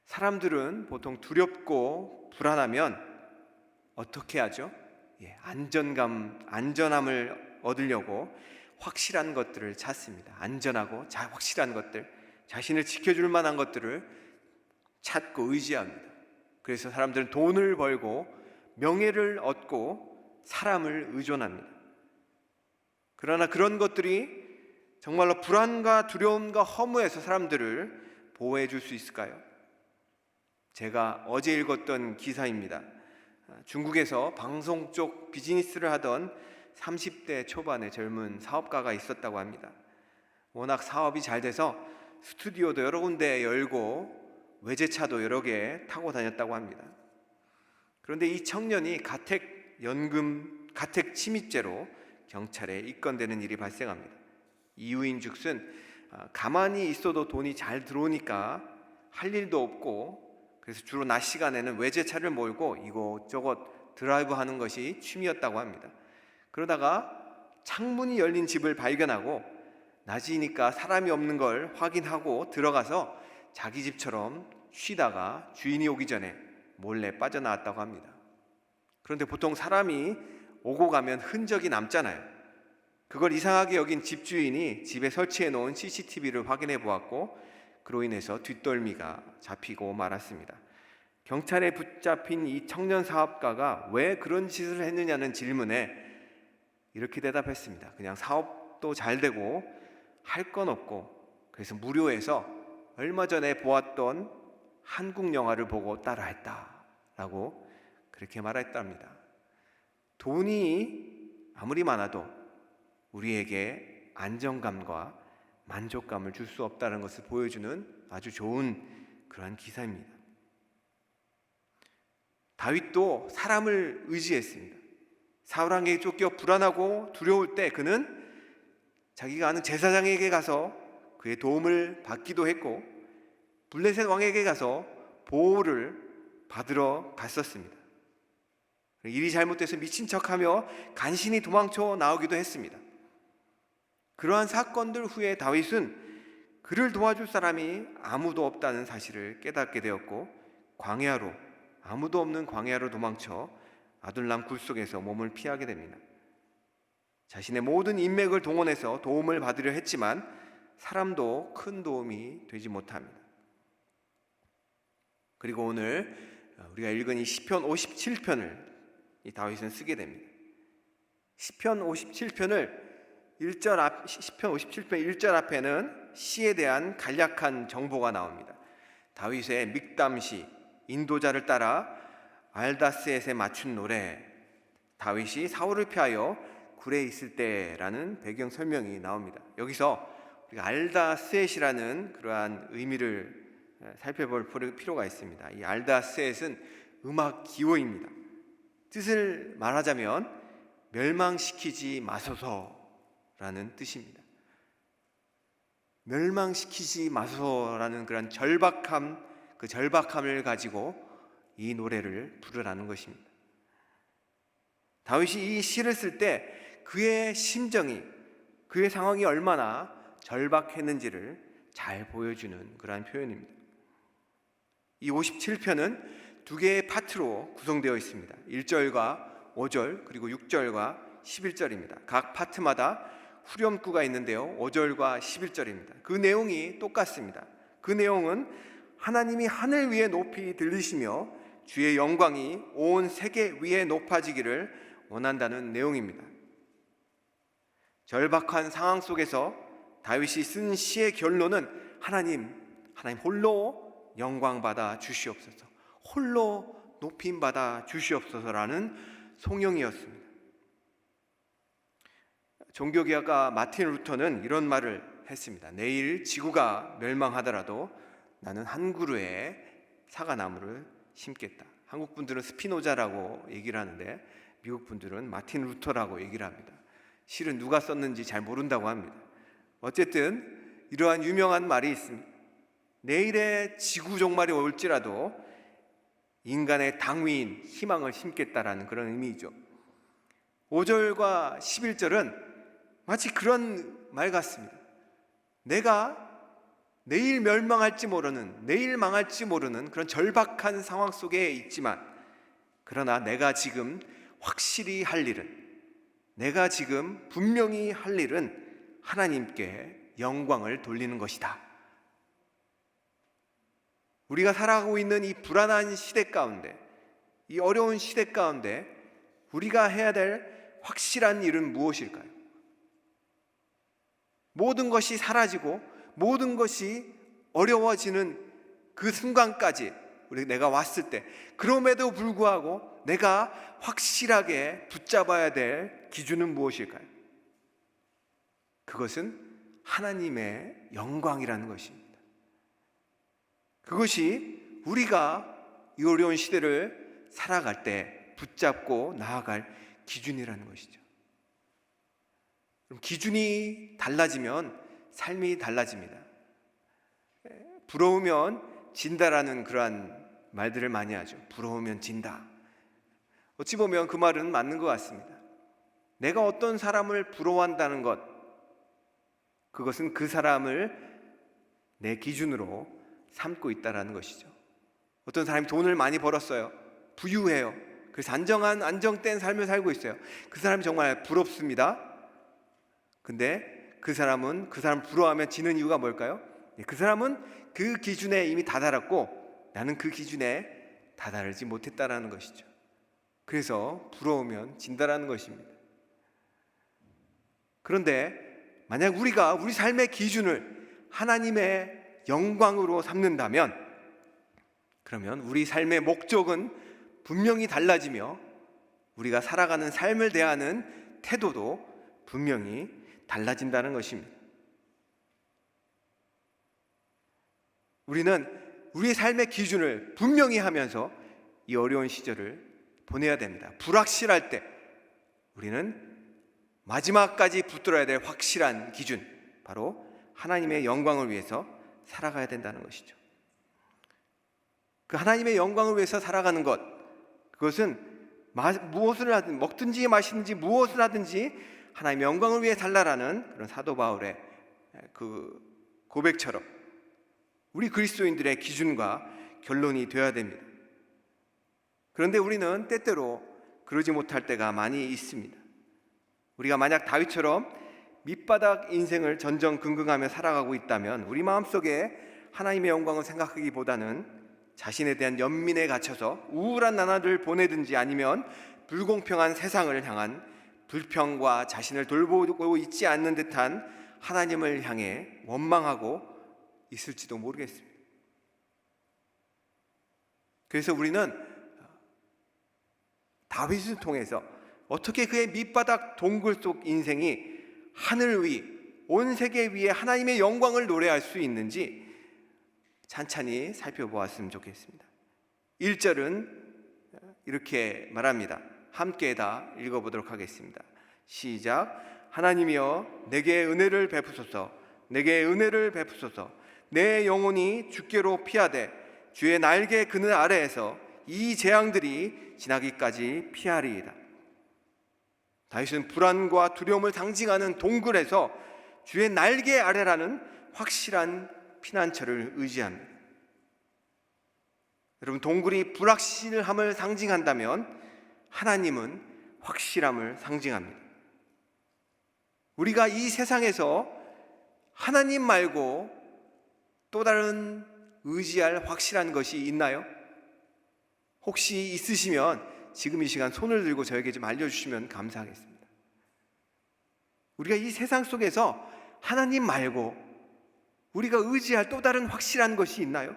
사람들은 보통 두렵고 불안하면 어떻게 하죠? 안전함을 얻으려고 확실한 것들을 찾습니다. 안전하고 확실한 것들, 자신을 지켜줄 만한 것들을 찾고 의지합니다. 그래서 사람들은 돈을 벌고 명예를 얻고 사람을 의존합니다. 그러나 그런 것들이 정말로 불안과 두려움과 허무에서 사람들을 보호해 줄 수 있을까요? 제가 어제 읽었던 기사입니다. 중국에서 방송 쪽 비즈니스를 하던 30대 초반의 젊은 사업가가 있었다고 합니다. 워낙 사업이 잘 돼서 스튜디오도 여러 군데 열고 외제차도 여러 개 타고 다녔다고 합니다. 그런데 이 청년이 가택 침입죄로 경찰에 입건되는 일이 발생합니다. 이유인즉슨 가만히 있어도 돈이 잘 들어오니까 할 일도 없고, 그래서 주로 낮 시간에는 외제차를 몰고 이곳저곳 드라이브하는 것이 취미였다고 합니다. 그러다가 창문이 열린 집을 발견하고 낮이니까 사람이 없는 걸 확인하고 들어가서 자기 집처럼 쉬다가 주인이 오기 전에 몰래 빠져나왔다고 합니다. 그런데 보통 사람이 오고 가면 흔적이 남잖아요. 그걸 이상하게 여긴 집주인이 집에 설치해 놓은 CCTV를 확인해 보았고, 그로 인해서 뒷덜미가 잡히고 말았습니다. 경찰에 붙잡힌 이 청년 사업가가 왜 그런 짓을 했느냐는 질문에 이렇게 대답했습니다. 그냥 사업도 잘 되고 할 건 없고, 그래서 무료해서 얼마 전에 보았던 한국 영화를 보고 따라했다라고 그렇게 말했답니다. 돈이 아무리 많아도 우리에게 안정감과 만족감을 줄 수 없다는 것을 보여주는 아주 좋은 그러한 기사입니다. 다윗도 사람을 의지했습니다. 사울왕에게 쫓겨 불안하고 두려울 때 그는 자기가 아는 제사장에게 가서 그의 도움을 받기도 했고, 블레셋 왕에게 가서 보호를 받으러 갔었습니다. 일이 잘못돼서 미친 척하며 간신히 도망쳐 나오기도 했습니다. 그러한 사건들 후에 다윗은 그를 도와줄 사람이 아무도 없다는 사실을 깨닫게 되었고, 아무도 없는 광야로 도망쳐 아둘람 굴 속에서 몸을 피하게 됩니다. 자신의 모든 인맥을 동원해서 도움을 받으려 했지만 사람도 큰 도움이 되지 못합니다. 그리고 오늘 우리가 읽은 이 시편 57편을 이 다윗은 쓰게 됩니다. 시편 57편 1절 앞에는 시에 대한 간략한 정보가 나옵니다. 다윗의 믹담시, 인도자를 따라 알다스엣에 맞춘 노래, 다윗이 사울을 피하여 굴에 있을 때라는 배경 설명이 나옵니다. 여기서 우리가 알다스엣이라는 그러한 의미를 살펴볼 필요가 있습니다. 이 알다스엣은 음악 기호입니다. 뜻을 말하자면 멸망시키지 마소서라는 뜻입니다. 멸망시키지 마소서라는 그런 절박함을 가지고 이 노래를 부르라는 것입니다. 다윗이 이 시를 쓸 때 그의 심정이, 그의 상황이 얼마나 절박했는지를 잘 보여주는 그러한 표현입니다. 이 57편은 두 개의 파트로 구성되어 있습니다. 1절과 5절 그리고 6절과 11절입니다. 각 파트마다 후렴구가 있는데요, 5절과 11절입니다. 그 내용이 똑같습니다. 그 내용은 하나님이 하늘 위에 높이 들리시며 주의 영광이 온 세계 위에 높아지기를 원한다는 내용입니다. 절박한 상황 속에서 다윗이 쓴 시의 결론은 하나님 홀로 영광받아 주시옵소서, 홀로 높임받아 주시옵소서라는 송영이었습니다. 종교개혁가 마틴 루터는 이런 말을 했습니다. 내일 지구가 멸망하더라도 나는 한 그루의 사과나무를 심겠다. 한국 분들은 스피노자라고 얘기를 하는데 미국 분들은 마틴 루터라고 얘기를 합니다. 실은 누가 썼는지 잘 모른다고 합니다. 어쨌든 이러한 유명한 말이 있습니다. 내일의 지구 종말이 올지라도 인간의 당위인 희망을 심겠다라는 그런 의미이죠. 5절과 11절은 마치 그런 말 같습니다. 내가 내일 멸망할지 모르는, 내일 망할지 모르는 그런 절박한 상황 속에 있지만, 그러나 내가 지금 확실히 할 일은, 내가 지금 분명히 할 일은 하나님께 영광을 돌리는 것이다. 우리가 살아가고 있는 이 불안한 시대 가운데, 이 어려운 시대 가운데 우리가 해야 될 확실한 일은 무엇일까요? 모든 것이 사라지고 모든 것이 어려워지는 그 순간까지 내가 왔을 때, 그럼에도 불구하고 내가 확실하게 붙잡아야 될 기준은 무엇일까요? 그것은 하나님의 영광이라는 것입니다. 그것이 우리가 이 어려운 시대를 살아갈 때 붙잡고 나아갈 기준이라는 것이죠. 그럼 기준이 달라지면 삶이 달라집니다. 부러우면 진다라는 그러한 말들을 많이 하죠. 부러우면 진다. 어찌 보면 그 말은 맞는 것 같습니다. 내가 어떤 사람을 부러워한다는 것, 그것은 그 사람을 내 기준으로 삼고 있다는 것이죠. 어떤 사람이 돈을 많이 벌었어요. 부유해요. 그래서 안정된 삶을 살고 있어요. 그 사람이 정말 부럽습니다. 근데 그 사람 부러워하면 지는 이유가 뭘까요? 그 사람은 그 기준에 이미 다다랐고 나는 그 기준에 다다르지 못했다라는 것이죠. 그래서 부러우면 진다라는 것입니다. 그런데 만약 우리가 우리 삶의 기준을 하나님의 영광으로 삼는다면, 그러면 우리 삶의 목적은 분명히 달라지며 우리가 살아가는 삶을 대하는 태도도 분명히 달라진다는 것입니다. 우리는 우리의 삶의 기준을 분명히 하면서 이 어려운 시절을 보내야 됩니다. 불확실할 때 우리는 마지막까지 붙들어야 될 확실한 기준, 바로 하나님의 영광을 위해서 살아가야 된다는 것이죠. 그 하나님의 영광을 위해서 살아가는 것, 그것은 무엇을 하든, 먹든지 마시든지 무엇을 하든지 하나님의 영광을 위해 살라라는 그런 사도 바울의 그 고백처럼 우리 그리스도인들의 기준과 결론이 되어야 됩니다. 그런데 우리는 때때로 그러지 못할 때가 많이 있습니다. 우리가 만약 다윗처럼 밑바닥 인생을 전전긍긍하며 살아가고 있다면 우리 마음속에 하나님의 영광을 생각하기보다는 자신에 대한 연민에 갇혀서 우울한 나날을 보내든지, 아니면 불공평한 세상을 향한 불평과 자신을 돌보고 있지 않는 듯한 하나님을 향해 원망하고 있을지도 모르겠습니다. 그래서 우리는 다윗을 통해서 어떻게 그의 밑바닥 동굴 속 인생이 하늘 위, 온 세계 위에 하나님의 영광을 노래할 수 있는지 찬찬히 살펴보았으면 좋겠습니다. 1절은 이렇게 말합니다. 함께 다 읽어보도록 하겠습니다. 시작. 하나님이여 내게 은혜를 베푸소서, 내게 은혜를 베푸소서. 내 영혼이 주께로 피하되 주의 날개 그늘 아래에서 이 재앙들이 지나기까지 피하리이다. 다윗은 불안과 두려움을 상징하는 동굴에서 주의 날개 아래라는 확실한 피난처를 의지합니다. 여러분, 동굴이 불확실함을 상징한다면 하나님은 확실함을 상징합니다. 우리가 이 세상에서 하나님 말고 또 다른 의지할 확실한 것이 있나요? 혹시 있으시면 지금 이 시간 손을 들고 저에게 좀 알려주시면 감사하겠습니다. 우리가 이 세상 속에서 하나님 말고 우리가 의지할 또 다른 확실한 것이 있나요?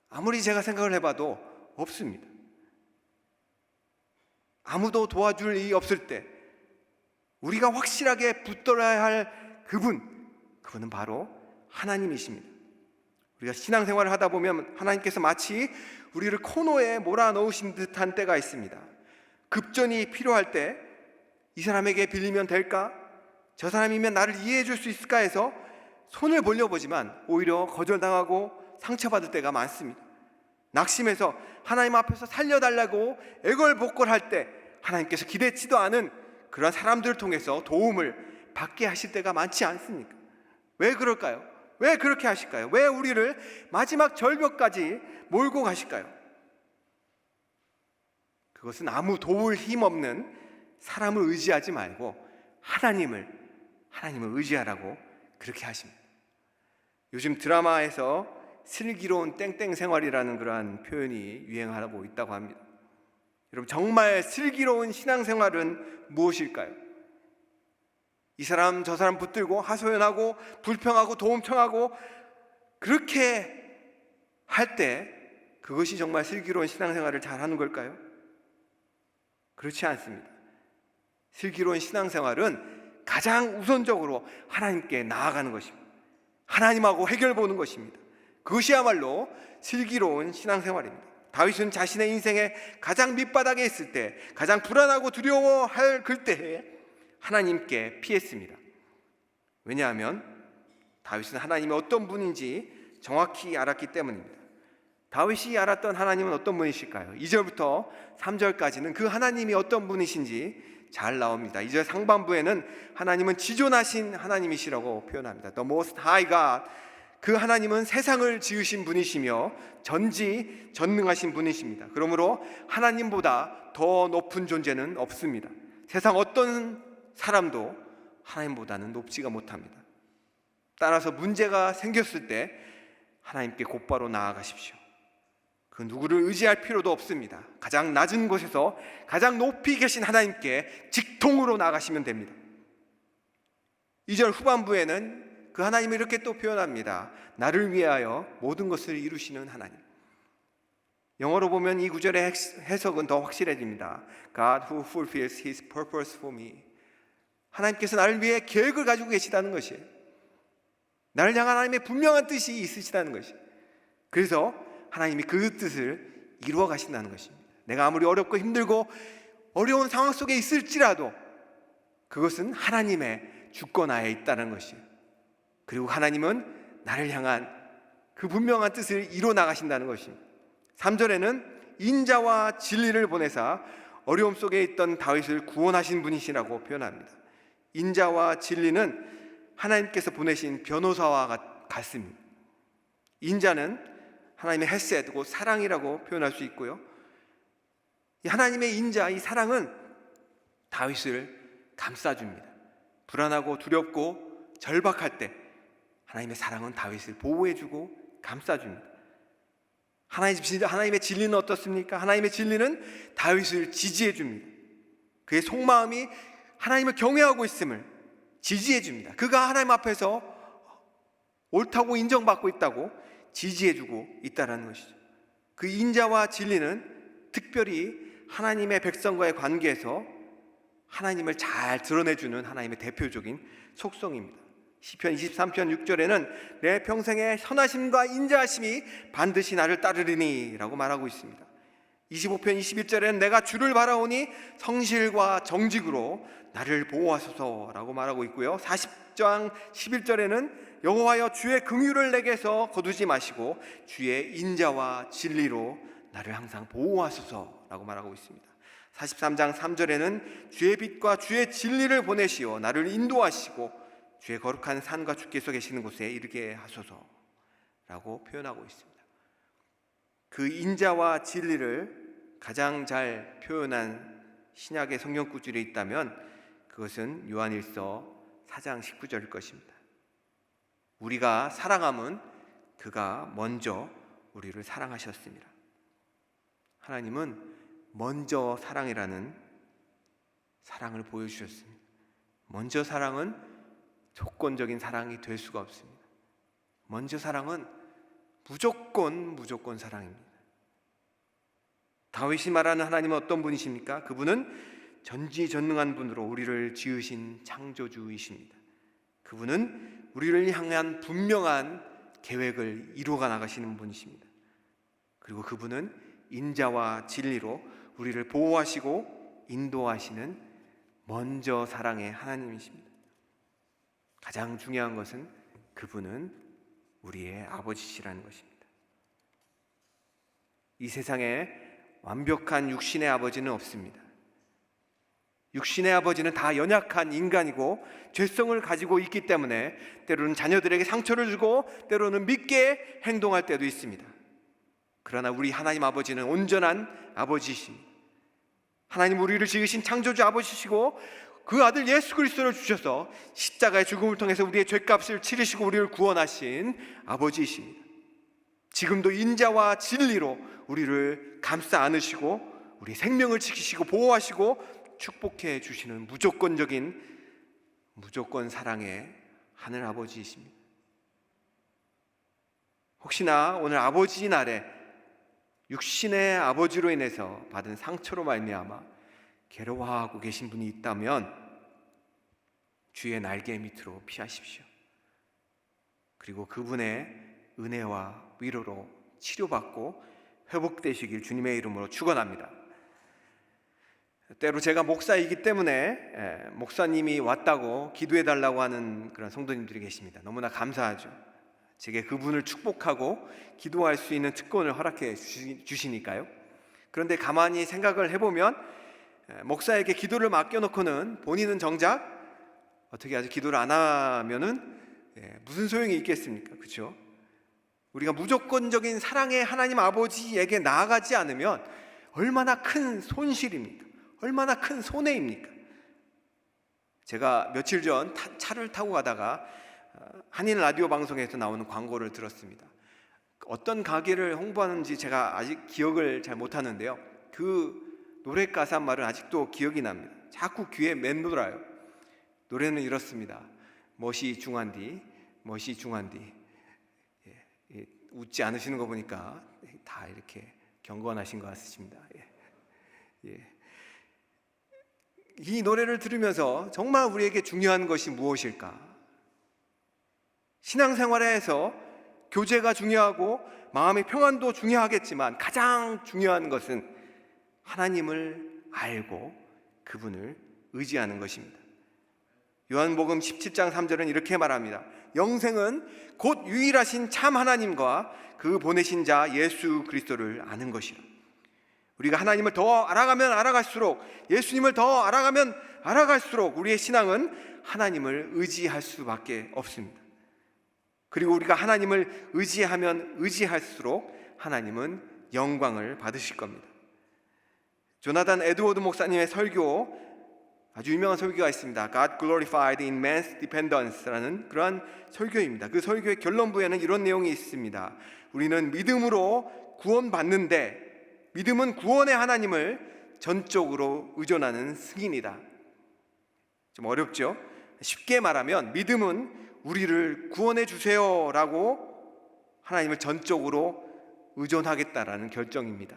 아무리 제가 생각을 해봐도 없습니다. 아무도 도와줄 일이 없을 때 우리가 확실하게 붙들어야 할 그분은 바로 하나님이십니다. 우리가 신앙생활을 하다 보면 하나님께서 마치 우리를 코너에 몰아넣으신 듯한 때가 있습니다. 급전이 필요할 때 이 사람에게 빌리면 될까? 저 사람이면 나를 이해해 줄 수 있을까 해서 손을 벌려보지만 오히려 거절당하고 상처받을 때가 많습니다. 낙심해서 하나님 앞에서 살려달라고 애걸복걸할 때 하나님께서 기대치도 않은 그런 사람들을 통해서 도움을 받게 하실 때가 많지 않습니까? 왜 그럴까요? 왜 그렇게 하실까요? 왜 우리를 마지막 절벽까지 몰고 가실까요? 그것은 아무 도울 힘 없는 사람을 의지하지 말고 하나님을 의지하라고 그렇게 하십니다. 요즘 드라마에서 슬기로운 땡땡 생활이라는 그러한 표현이 유행하고 있다고 합니다. 여러분, 정말 슬기로운 신앙생활은 무엇일까요? 이 사람 저 사람 붙들고 하소연하고 불평하고 도움 청하고 그렇게 할 때 그것이 정말 슬기로운 신앙생활을 잘하는 걸까요? 그렇지 않습니다. 슬기로운 신앙생활은 가장 우선적으로 하나님께 나아가는 것입니다. 하나님하고 해결 보는 것입니다. 그것이야말로 슬기로운 신앙생활입니다. 다윗은 자신의 인생의 가장 밑바닥에 있을 때, 가장 불안하고 두려워할 그때에 하나님께 피했습니다. 왜냐하면 다윗은 하나님이 어떤 분인지 정확히 알았기 때문입니다. 다윗이 알았던 하나님은 어떤 분이실까요? 2절부터 3절까지는 그 하나님이 어떤 분이신지 잘 나옵니다. 2절 상반부에는 하나님은 지존하신 하나님이시라고 표현합니다. The Most High God. 그 하나님은 세상을 지으신 분이시며 전지전능하신 분이십니다. 그러므로 하나님보다 더 높은 존재는 없습니다. 세상 어떤 사람도 하나님보다는 높지가 못합니다. 따라서 문제가 생겼을 때 하나님께 곧바로 나아가십시오. 그 누구를 의지할 필요도 없습니다. 가장 낮은 곳에서 가장 높이 계신 하나님께 직통으로 나가시면 됩니다. 2절 후반부에는 그 하나님을 이렇게 또 표현합니다. 나를 위하여 모든 것을 이루시는 하나님. 영어로 보면 이 구절의 해석은 더 확실해집니다. God who fulfills His purpose for me. 하나님께서 나를 위해 계획을 가지고 계시다는 것이에요. 나를 향한 하나님의 분명한 뜻이 있으시다는 것이에요. 그래서 하나님이 그 뜻을 이루어 가신다는 것입니다. 내가 아무리 어렵고 힘들고 어려운 상황 속에 있을지라도 그것은 하나님의 주권하에 있다는 것이에요. 그리고 하나님은 나를 향한 그 분명한 뜻을 이루어 나가신다는 것입니다. 3절에는 인자와 진리를 보내사 어려움 속에 있던 다윗을 구원하신 분이시라고 표현합니다. 인자와 진리는 하나님께서 보내신 변호사와 같습니다. 인자는 하나님의 헤세드고 사랑이라고 표현할 수 있고요. 이 하나님의 인자, 이 사랑은 다윗을 감싸줍니다. 불안하고 두렵고 절박할 때 하나님의 사랑은 다윗을 보호해주고 감싸줍니다. 하나님의 진리는 어떻습니까? 하나님의 진리는 다윗을 지지해줍니다. 그의 속마음이 하나님을 경외하고 있음을 지지해줍니다. 그가 하나님 앞에서 옳다고 인정받고 있다고 지지해주고 있다는 것이죠. 그 인자와 진리는 특별히 하나님의 백성과의 관계에서 하나님을 잘 드러내주는 하나님의 대표적인 속성입니다. 시편 23편 6절에는 내 평생의 선하심과 인자하심이 반드시 나를 따르리니 라고 말하고 있습니다. 25편 21절에는 내가 주를 바라오니 성실과 정직으로 나를 보호하소서 라고 말하고 있고요. 40장 11절에는 여호와여 주의 긍휼을 내게서 거두지 마시고 주의 인자와 진리로 나를 항상 보호하소서 라고 말하고 있습니다. 43장 3절에는 주의 빛과 주의 진리를 보내시어 나를 인도하시고 주의 거룩한 산과 주께서 계시는 곳에 이르게 하소서 라고 표현하고 있습니다. 그 인자와 진리를 가장 잘 표현한 신약의 성경 구절이 있다면 그것은 요한일서 4장 19절일 것입니다. 우리가 사랑함은 그가 먼저 우리를 사랑하셨습니다. 하나님은 먼저 사랑이라는 사랑을 보여주셨습니다. 먼저 사랑은 조건적인 사랑이 될 수가 없습니다. 먼저 사랑은 무조건 사랑입니다. 다윗이 말하는 하나님은 어떤 분이십니까? 그분은 전지전능한 분으로 우리를 지으신 창조주이십니다. 그분은 우리를 향한 분명한 계획을 이루어가 나가시는 분이십니다. 그리고 그분은 인자와 진리로 우리를 보호하시고 인도하시는 먼저 사랑의 하나님이십니다. 가장 중요한 것은 그분은 우리의 아버지시라는 것입니다. 이 세상에 완벽한 육신의 아버지는 없습니다. 육신의 아버지는 다 연약한 인간이고 죄성을 가지고 있기 때문에 때로는 자녀들에게 상처를 주고 때로는 믿게 행동할 때도 있습니다. 그러나 우리 하나님 아버지는 온전한 아버지이십니다. 하나님 우리를 지으신 창조주 아버지시고 그 아들 예수 그리스도를 주셔서 십자가의 죽음을 통해서 우리의 죄값을 치르시고 우리를 구원하신 아버지이십니다. 지금도 인자와 진리로 우리를 감싸 안으시고 우리 생명을 지키시고 보호하시고 축복해 주시는 무조건 사랑의 하늘 아버지이십니다. 혹시나 오늘 아버지 날에 육신의 아버지로 인해서 받은 상처로 말미암아 괴로워하고 계신 분이 있다면 주의 날개 밑으로 피하십시오. 그리고 그분의 은혜와 위로로 치료받고 회복되시길 주님의 이름으로 축원합니다. 때로 제가 목사이기 때문에 목사님이 왔다고 기도해달라고 하는 그런 성도님들이 계십니다. 너무나 감사하죠. 제게 그분을 축복하고 기도할 수 있는 특권을 허락해 주시니까요. 그런데 가만히 생각을 해보면 목사에게 기도를 맡겨놓고는 본인은 정작 어떻게 아주 기도를 안 하면은 무슨 소용이 있겠습니까? 그렇죠? 우리가 무조건적인 사랑의 하나님 아버지에게 나아가지 않으면 얼마나 큰 손실입니까? 얼마나 큰 손해입니까? 제가 며칠 전 차를 타고 가다가 한인 라디오 방송에서 나오는 광고를 들었습니다. 어떤 가게를 홍보하는지 제가 아직 기억을 잘 못하는데요. 그 노래 가사 말은 아직도 기억이 납니다. 자꾸 귀에 맴돌아요. 노래는 이렇습니다. 멋이 중한디 웃지 않으시는 거 보니까 다 이렇게 경건하신 것 같습니다. 이 노래를 들으면서 정말 우리에게 중요한 것이 무엇일까? 신앙생활에서 교제가 중요하고 마음의 평안도 중요하겠지만 가장 중요한 것은 하나님을 알고 그분을 의지하는 것입니다. 요한복음 17장 3절은 이렇게 말합니다. 영생은 곧 유일하신 참 하나님과 그 보내신 자 예수 그리스도를 아는 것이라. 우리가 하나님을 더 알아가면 알아갈수록, 예수님을 더 알아가면 알아갈수록 우리의 신앙은 하나님을 의지할 수밖에 없습니다. 그리고 우리가 하나님을 의지하면 의지할수록 하나님은 영광을 받으실 겁니다. 조나단 에드워드 목사님의 설교, 아주 유명한 설교가 있습니다. God glorified in man's dependence라는 그러한 설교입니다. 그 설교의 결론부에는 이런 내용이 있습니다. 우리는 믿음으로 구원받는데 믿음은 구원의 하나님을 전적으로 의존하는 승인이다. 좀 어렵죠? 쉽게 말하면 믿음은 우리를 구원해 주세요라고 하나님을 전적으로 의존하겠다라는 결정입니다.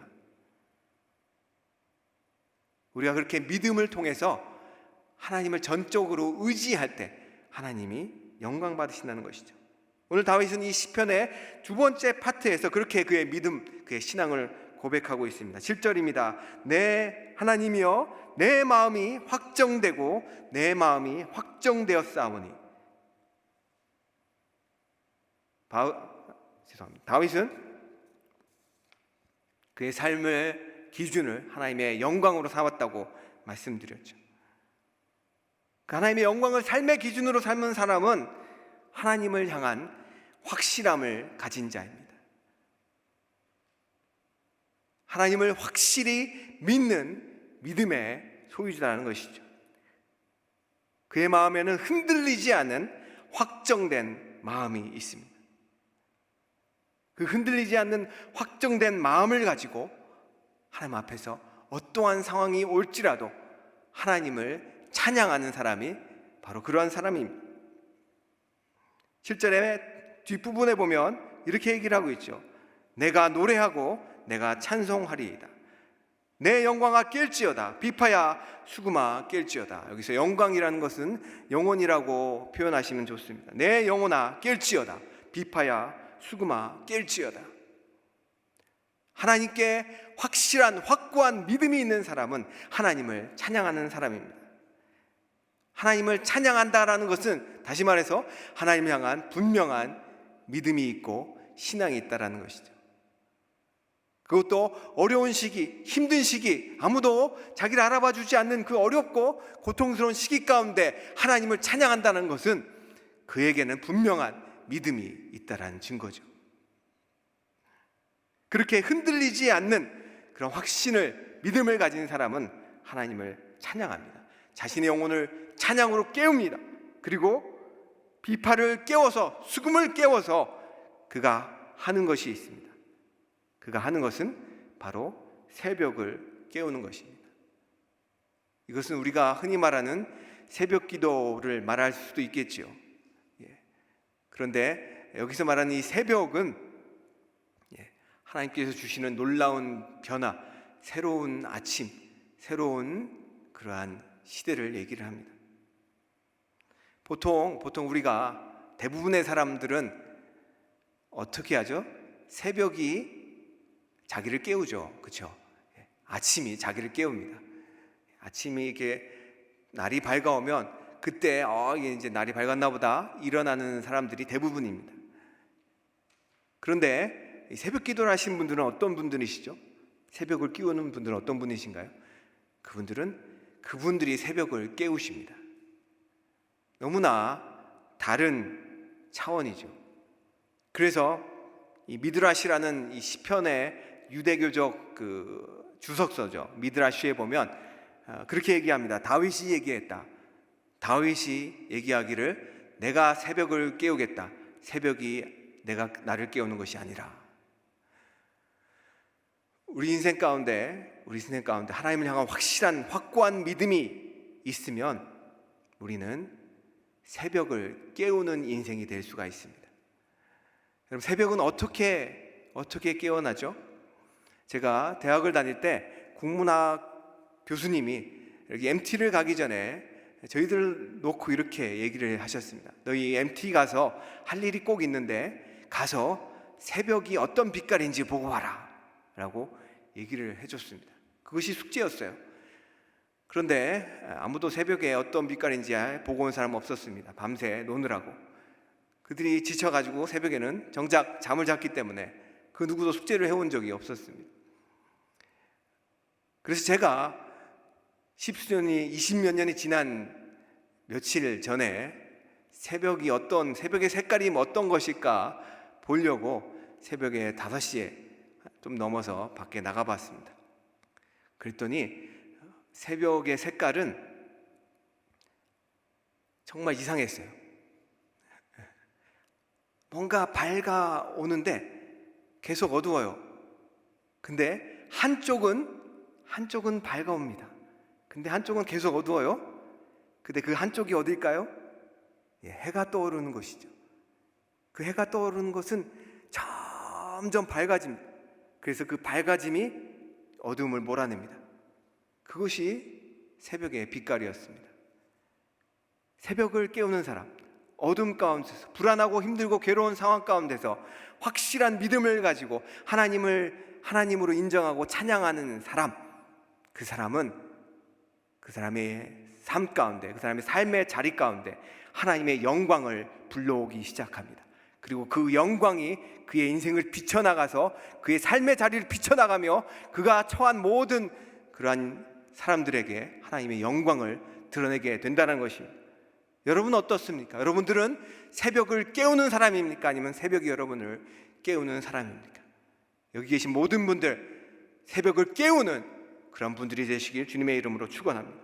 우리가 그렇게 믿음을 통해서 하나님을 전적으로 의지할 때 하나님이 영광 받으신다는 것이죠. 오늘 다윗은 이 시편의 두 번째 파트에서 그렇게 그의 믿음, 그의 신앙을 고백하고 있습니다. 7절입니다. 내 하나님이여 내 마음이 확정되고 내 마음이 확정되었사오니. 다윗은 그의 삶의 기준을 하나님의 영광으로 삼았다고 말씀드렸죠. 그 하나님의 영광을 삶의 기준으로 삼은 사람은 하나님을 향한 확실함을 가진 자입니다. 하나님을 확실히 믿는 믿음의 소유자라는 것이죠. 그의 마음에는 흔들리지 않은 확정된 마음이 있습니다. 그 흔들리지 않는 확정된 마음을 가지고 하나님 앞에서 어떠한 상황이 올지라도 하나님을 찬양하는 사람이 바로 그러한 사람입니다. 7절의 뒷부분에 보면 이렇게 얘기를 하고 있죠. 내가 노래하고 내가 찬송하리이다. 내 영광아 깰지어다. 비파야 수금아 깰지어다. 여기서 영광이라는 것은 영혼이라고 표현하시면 좋습니다. 내 영혼아 깰지어다. 비파야 수금아 깰지어다. 하나님께 확실한 확고한 믿음이 있는 사람은 하나님을 찬양하는 사람입니다. 하나님을 찬양한다라는 것은 다시 말해서 하나님을 향한 분명한 믿음이 있고 신앙이 있다라는 것이죠. 그것도 어려운 시기, 힘든 시기, 아무도 자기를 알아봐 주지 않는 그 어렵고 고통스러운 시기 가운데 하나님을 찬양한다는 것은 그에게는 분명한 믿음이 있다라는 증거죠. 그렇게 흔들리지 않는 그런 확신을, 믿음을 가진 사람은 하나님을 찬양합니다. 자신의 영혼을 찬양으로 깨웁니다. 그리고 비파를 깨워서, 수금을 깨워서 그가 하는 것이 있습니다. 그가 하는 것은 바로 새벽을 깨우는 것입니다. 이것은 우리가 흔히 말하는 새벽 기도를 말할 수도 있겠지요. 그런데 여기서 말하는 이 새벽은 하나님께서 주시는 놀라운 변화, 새로운 아침, 새로운 그러한 시대를 얘기를 합니다. 보통 우리가 대부분의 사람들은 어떻게 하죠? 새벽이 자기를 깨우죠. 그렇죠? 아침이 자기를 깨웁니다. 아침이 이렇게 날이 밝아오면 그때 이제 날이 밝았나 보다 일어나는 사람들이 대부분입니다. 그런데 새벽 기도를 하신 분들은 어떤 분들이시죠? 새벽을 깨우는 분들은 어떤 분이신가요? 그분들이 새벽을 깨우십니다. 너무나 다른 차원이죠. 그래서 이 미드라시라는 이 시편의 유대교적 그 주석서죠. 미드라시에 보면 그렇게 얘기합니다. 다윗이 얘기했다. 다윗이 얘기하기를 내가 새벽을 깨우겠다. 새벽이 내가 나를 깨우는 것이 아니라. 우리 인생 가운데 하나님을 향한 확실한 확고한 믿음이 있으면 우리는 새벽을 깨우는 인생이 될 수가 있습니다. 그럼 새벽은 어떻게 깨어나죠? 제가 대학을 다닐 때 국문학 교수님이 이렇게 MT를 가기 전에 저희들 놓고 이렇게 얘기를 하셨습니다. 너희 MT 가서 할 일이 꼭 있는데 가서 새벽이 어떤 빛깔인지 보고 와라 라고 얘기를 해줬습니다. 그것이 숙제였어요. 그런데 아무도 새벽에 어떤 빛깔인지 보고 온 사람은 없었습니다. 밤새 노느라고. 그들이 지쳐가지고 새벽에는 정작 잠을 잤기 때문에 그 누구도 숙제를 해온 적이 없었습니다. 그래서 제가 20몇 년이 지난 며칠 전에 새벽의 색깔이 어떤 것일까 보려고 새벽에 5시에 좀 넘어서 밖에 나가봤습니다. 그랬더니 새벽의 색깔은 정말 이상했어요. 뭔가 밝아오는데 계속 어두워요. 근데 한쪽은 밝아옵니다. 근데 한쪽은 계속 어두워요. 근데 그 한쪽이 어딜까요? 해가 떠오르는 것이죠. 그 해가 떠오르는 것은 점점 밝아집니다. 그래서 그 밝아짐이 어둠을 몰아냅니다. 그것이 새벽의 빛깔이었습니다. 새벽을 깨우는 사람, 어둠 가운데서 불안하고 힘들고 괴로운 상황 가운데서 확실한 믿음을 가지고 하나님으로 인정하고 찬양하는 사람, 그 사람은 그 사람의 삶 가운데, 그 사람의 삶의 자리 가운데 하나님의 영광을 불러오기 시작합니다. 그리고 그 영광이 그의 인생을 비춰나가서 그의 삶의 자리를 비춰나가며 그가 처한 모든 그러한 사람들에게 하나님의 영광을 드러내게 된다는 것입니다. 여러분은 어떻습니까? 여러분들은 새벽을 깨우는 사람입니까? 아니면 새벽이 여러분을 깨우는 사람입니까? 여기 계신 모든 분들 새벽을 깨우는 그런 분들이 되시길 주님의 이름으로 축원합니다.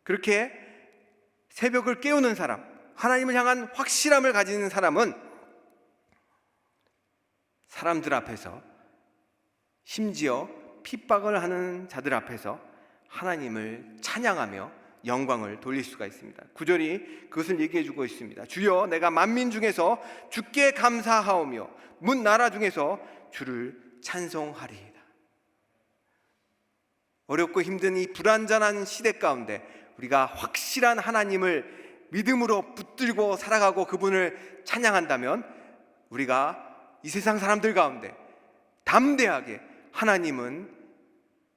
그렇게 새벽을 깨우는 사람, 하나님을 향한 확실함을 가지는 사람은 사람들 앞에서, 심지어 핍박을 하는 자들 앞에서 하나님을 찬양하며 영광을 돌릴 수가 있습니다. 9절이 그것을 얘기해 주고 있습니다. 주여, 내가 만민 중에서 주께 감사하오며 문 나라 중에서 주를 찬송하리이다. 어렵고 힘든 이 불완전한 시대 가운데 우리가 확실한 하나님을 믿음으로 붙들고 살아가고 그분을 찬양한다면 우리가 이 세상 사람들 가운데 담대하게 하나님은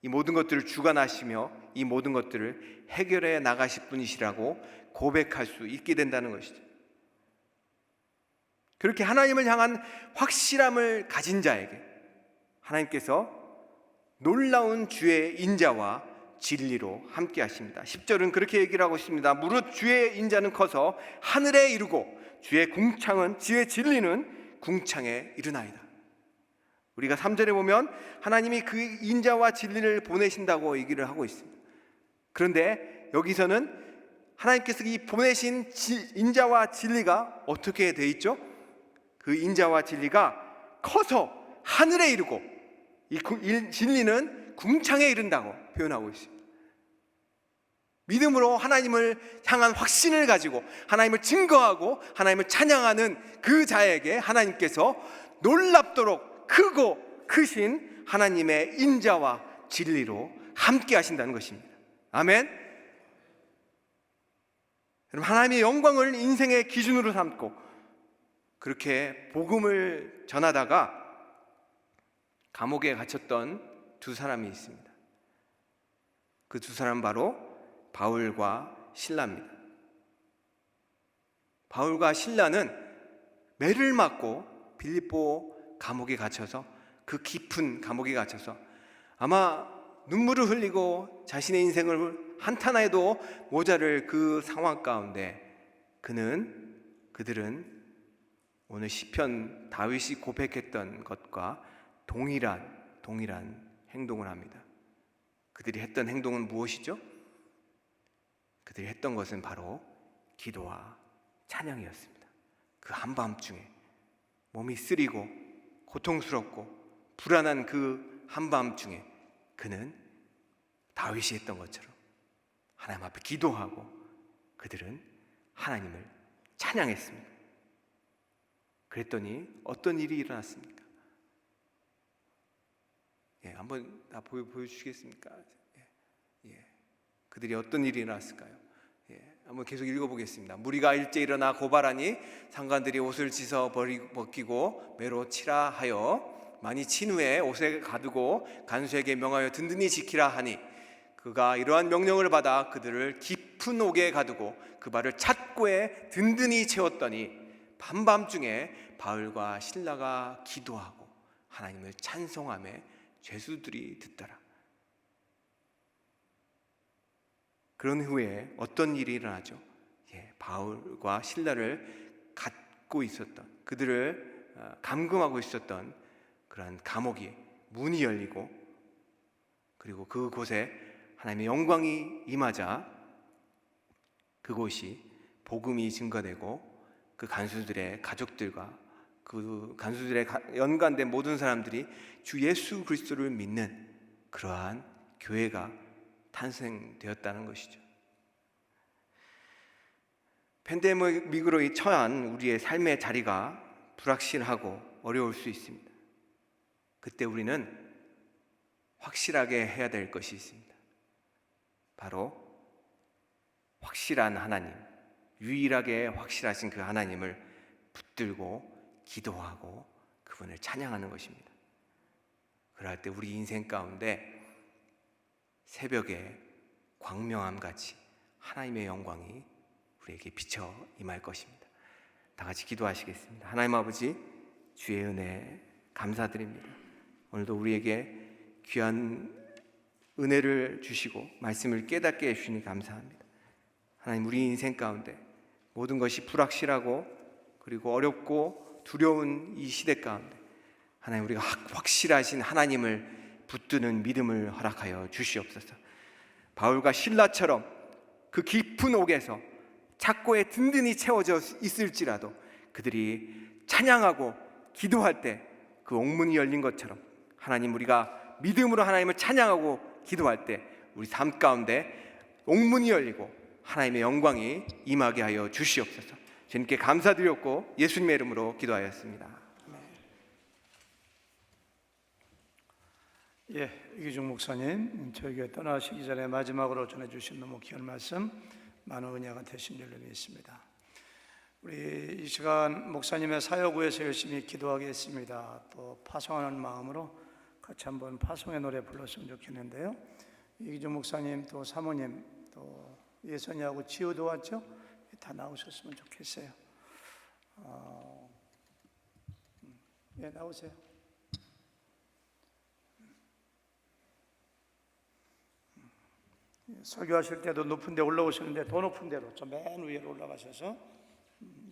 이 모든 것들을 주관하시며 이 모든 것들을 해결해 나가실 분이시라고 고백할 수 있게 된다는 것이죠. 그렇게 하나님을 향한 확실함을 가진 자에게 하나님께서 놀라운 주의 인자와 진리로 함께 하십니다. 10절은 그렇게 얘기를 하고 있습니다. 무릇 주의 인자는 커서 하늘에 이르고 주의 진리는 궁창에 이르나이다. 우리가 3절에 보면 하나님이 그 인자와 진리를 보내신다고 얘기를 하고 있습니다. 그런데 여기서는 하나님께서 이 보내신 인자와 진리가 어떻게 돼 있죠? 그 인자와 진리가 커서 하늘에 이르고 이 진리는 궁창에 이른다고 표현하고 있습니다. 믿음으로 하나님을 향한 확신을 가지고 하나님을 증거하고 하나님을 찬양하는 그 자에게 하나님께서 놀랍도록 크고 크신 하나님의 인자와 진리로 함께 하신다는 것입니다. 아멘. 여러분, 하나님의 영광을 인생의 기준으로 삼고 그렇게 복음을 전하다가 감옥에 갇혔던 두 사람이 있습니다. 그 두 사람은 바로 바울과 실라입니다. 바울과 실라는 매를 맞고 빌립보 감옥에 갇혀서, 그 깊은 감옥에 갇혀서 아마 눈물을 흘리고 자신의 인생을 한탄해도 모자랄 그 상황 가운데 그들은 오늘 시편 다윗이 고백했던 것과 동일한 행동을 합니다. 그들이 했던 행동은 무엇이죠? 그들이 했던 것은 바로 기도와 찬양이었습니다. 그 한밤중에 몸이 쓰리고 고통스럽고 불안한 그 한밤중에 그는 다윗이 했던 것처럼 하나님 앞에 기도하고 그들은 하나님을 찬양했습니다. 그랬더니 어떤 일이 일어났습니까? 한번 다 보여주시겠습니까? 그들이 어떤 일이 일어났을까요? 한번 계속 읽어보겠습니다. 무리가 일제 일어나 고발하니 상관들이 옷을 찢어 벗기고 매로 치라 하여 많이 친 후에 옷에 가두고 간수에게 명하여 든든히 지키라 하니 그가 이러한 명령을 받아 그들을 깊은 옥에 가두고 그 발을 찻고에 든든히 채웠더니 밤밤중에 바울과 실라가 기도하고 하나님을 찬송하며 죄수들이 듣더라. 그런 후에 어떤 일이 일어나죠? 바울과 실라를 갖고 있었던, 그들을 감금하고 있었던 그러한 감옥이 문이 열리고 그리고 그곳에 하나님의 영광이 임하자 그곳이 복음이 증거되고 그 간수들의 가족들과 그 간수들의 연관된 모든 사람들이 주 예수 그리스도를 믿는 그러한 교회가 탄생되었다는 것이죠. 팬데믹으로 처한 우리의 삶의 자리가 불확실하고 어려울 수 있습니다. 그때 우리는 확실하게 해야 될 것이 있습니다. 바로 확실한 하나님, 유일하게 확실하신 그 하나님을 붙들고 기도하고 그분을 찬양하는 것입니다. 그럴 때 우리 인생 가운데 새벽에 광명함 같이 하나님의 영광이 우리에게 비쳐 임할 것입니다. 다 같이 기도하시겠습니다. 하나님 아버지, 주의 은혜 감사드립니다. 오늘도 우리에게 귀한 은혜를 주시고 말씀을 깨닫게 해주시니 감사합니다. 하나님 우리 인생 가운데 모든 것이 불확실하고 그리고 어렵고 두려운 이 시대 가운데 하나님 우리가 확실하신 하나님을 붙드는 믿음을 허락하여 주시옵소서. 바울과 실라처럼 그 깊은 옥에서 착고에 든든히 채워져 있을지라도 그들이 찬양하고 기도할 때 그 옥문이 열린 것처럼 하나님 우리가 믿음으로 하나님을 찬양하고 기도할 때 우리 삶 가운데 옥문이 열리고 하나님의 영광이 임하게 하여 주시옵소서. 주님께 감사드렸고 예수님의 이름으로 기도하였습니다. 예, 이기중 목사님, 저에게 떠나시기 전에 마지막으로 전해주신 너무 귀한 말씀, 많은 은혜가 되신 줄로 믿습니다. 우리 이 시간 목사님의 사역 위해서 열심히 기도하겠습니다. 또 파송하는 마음으로 같이 한번 파송의 노래 불렀으면 좋겠는데요. 이기중 목사님, 또 사모님, 또 예선이하고 지우도 왔죠? 다 나오셨으면 좋겠어요. 예, 나오세요. 설교하실 때도 높은 데 올라오시는데 더 높은 데로 저 맨 위로 올라가셔서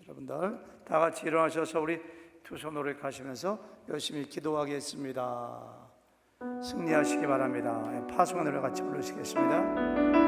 여러분들 다 같이 일어나셔서 우리 두 손으로 가시면서 열심히 기도하겠습니다. 승리하시기 바랍니다. 파송의 노래 같이 부르시겠습니다.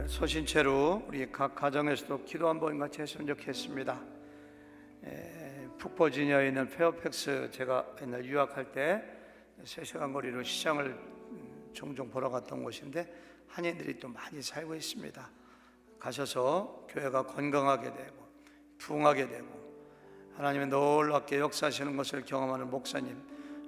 서신 채로 우리 각 가정에서도 기도 한번 같이 했으면 좋겠습니다. 북버지니아에 있는 페어팩스, 제가 옛날 유학할 때 3시간 거리로 시장을 종종 보러 갔던 곳인데 한인들이 또 많이 살고 있습니다. 가셔서 교회가 건강하게 되고 부흥하게 되고 하나님의 놀랍게 역사하시는 것을 경험하는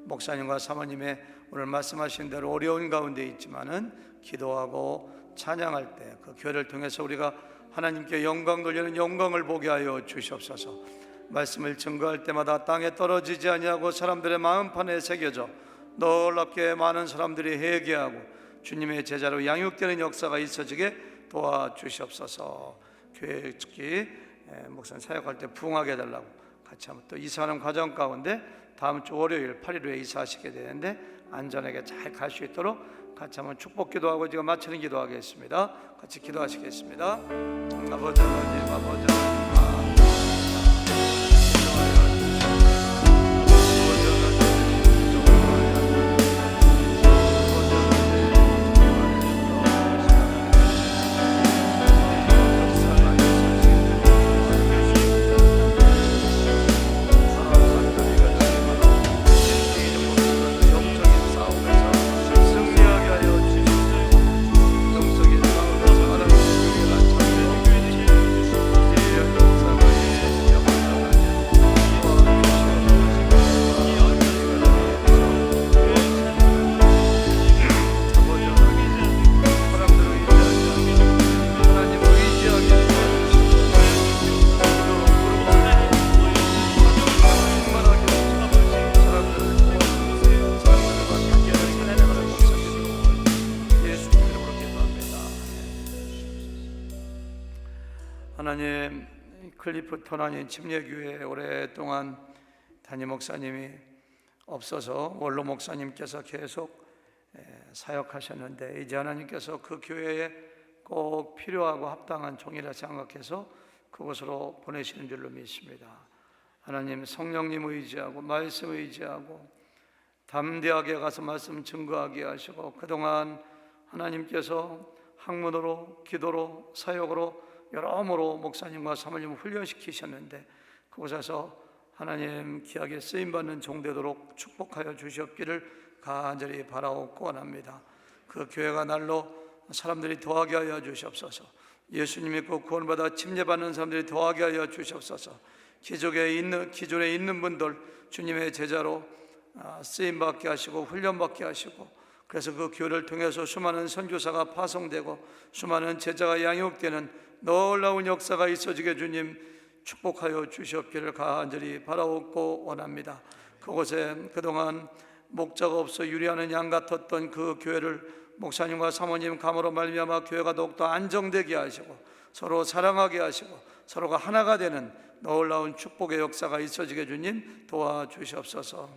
목사님과 사모님의 오늘 말씀하신 대로 어려운 가운데 있지만은 기도하고 찬양할 때 그 교회를 통해서 우리가 하나님께 영광 돌리는 영광을 보게 하여 주시옵소서. 말씀을 증거할 때마다 땅에 떨어지지 아니하고 사람들의 마음판에 새겨져 놀랍게 많은 사람들이 회개하고 주님의 제자로 양육되는 역사가 있어지게 도와주시옵소서. 교회 특히 목사님 사역할 때 부흥하게 해달라고 같이 한번 또 이사하는 과정 가운데 다음 주 월요일 8일에 이사하시게 되는데 안전하게 잘 갈 수 있도록 같이 한번 축복 기도하고 지금 마치는 기도하겠습니다. 같이 기도하시겠습니다. 아버지 하나님, 아버지 하나님, 하나님, 클리프톤 아닌 침례교회 오랫동안 담임 목사님이 없어서 원로 목사님께서 계속 사역하셨는데, 이제 하나님께서 그 교회에 꼭 필요하고 합당한 종이라 생각해서 그곳으로 보내시는 줄로 믿습니다. 하나님, 성령님 의지하고 말씀 의지하고 담대하게 가서 말씀 증거하게 하시고, 그동안 하나님께서 학문으로, 기도로, 사역으로 여러모로 목사님과 사모님을 훈련시키셨는데, 그곳에서 하나님 귀하게 쓰임받는 종 되도록 축복하여 주시옵기를 간절히 바라옵고 원합니다. 그 교회가 날로 사람들이 더하게 하여 주시옵소서. 예수 믿고 구원받아 침례받는 사람들이 더하게 하여 주시옵소서. 기존에 있는 분들 주님의 제자로 쓰임받게 하시고 훈련받게 하시고, 그래서 그 교회를 통해서 수많은 선교사가 파송되고 수많은 제자가 양육되는 놀라운 역사가 있어지게 주님 축복하여 주시옵기를 간절히 바라옵고 원합니다. 그곳에 그동안 목자가 없어 유리하는 양 같았던 그 교회를 목사님과 사모님 감으로 말미암아 교회가 더욱더 안정되게 하시고 서로 사랑하게 하시고 서로가 하나가 되는 놀라운 축복의 역사가 있어지게 주님 도와주시옵소서.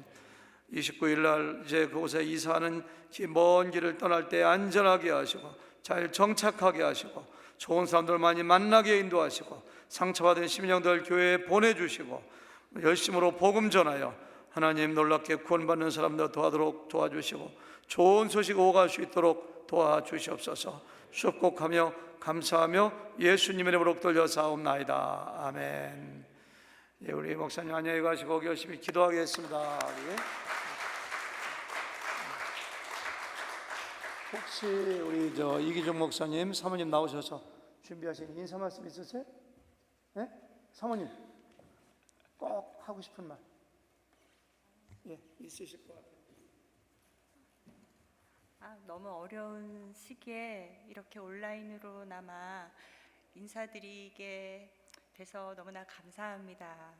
29일 날 이제 그곳에 이사하는 먼 길을 떠날 때 안전하게 하시고 잘 정착하게 하시고 좋은 사람들 많이 만나게 인도하시고 상처받은 심령들 교회에 보내주시고 열심으로 복음 전하여 하나님 놀랍게 구원받는 사람들 도와도록 도와주시고 좋은 소식 오갈 수 있도록 도와주시옵소서. 축복하며 감사하며 예수님의 이름으로 돌려 사옵나이다. 아멘. 예, 우리 목사님 안녕히 가시고 열심히 기도하겠습니다. 예. 혹시 우리 이기종 목사님 사모님 나오셔서 준비하신 인사 말씀 있으세요? 네? 사모님 꼭 하고 싶은 말 있으실 것 같아요. 너무 어려운 시기에 이렇게 온라인으로나마 인사드리게 돼서 너무나 감사합니다.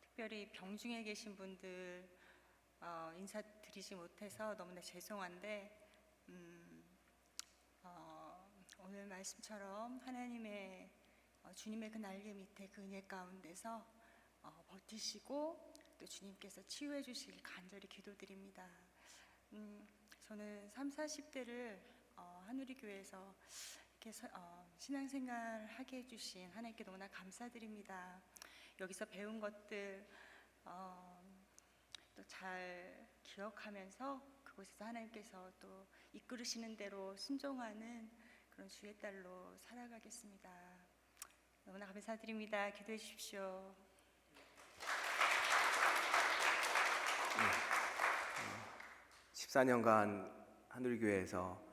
특별히 병중에 계신 분들 인사드리지 못해서 너무나 죄송한데 오늘 말씀처럼 하나님의 주님의 그 날개 밑에 그 은혜 가운데서 버티시고 또 주님께서 치유해 주시길 간절히 기도드립니다. 저는 30, 40대를 한우리교회에서 이렇게 신앙생활 하게 해주신 하나님께 너무나 감사드립니다. 여기서 배운 것들 또 잘 기억하면서 그곳에서 하나님께서 또 이끌으시는 대로 순종하는 그런 주의 딸로 살아가겠습니다. 너무나 감사드립니다. 기도해 주십시오. 14년간 하늘교회에서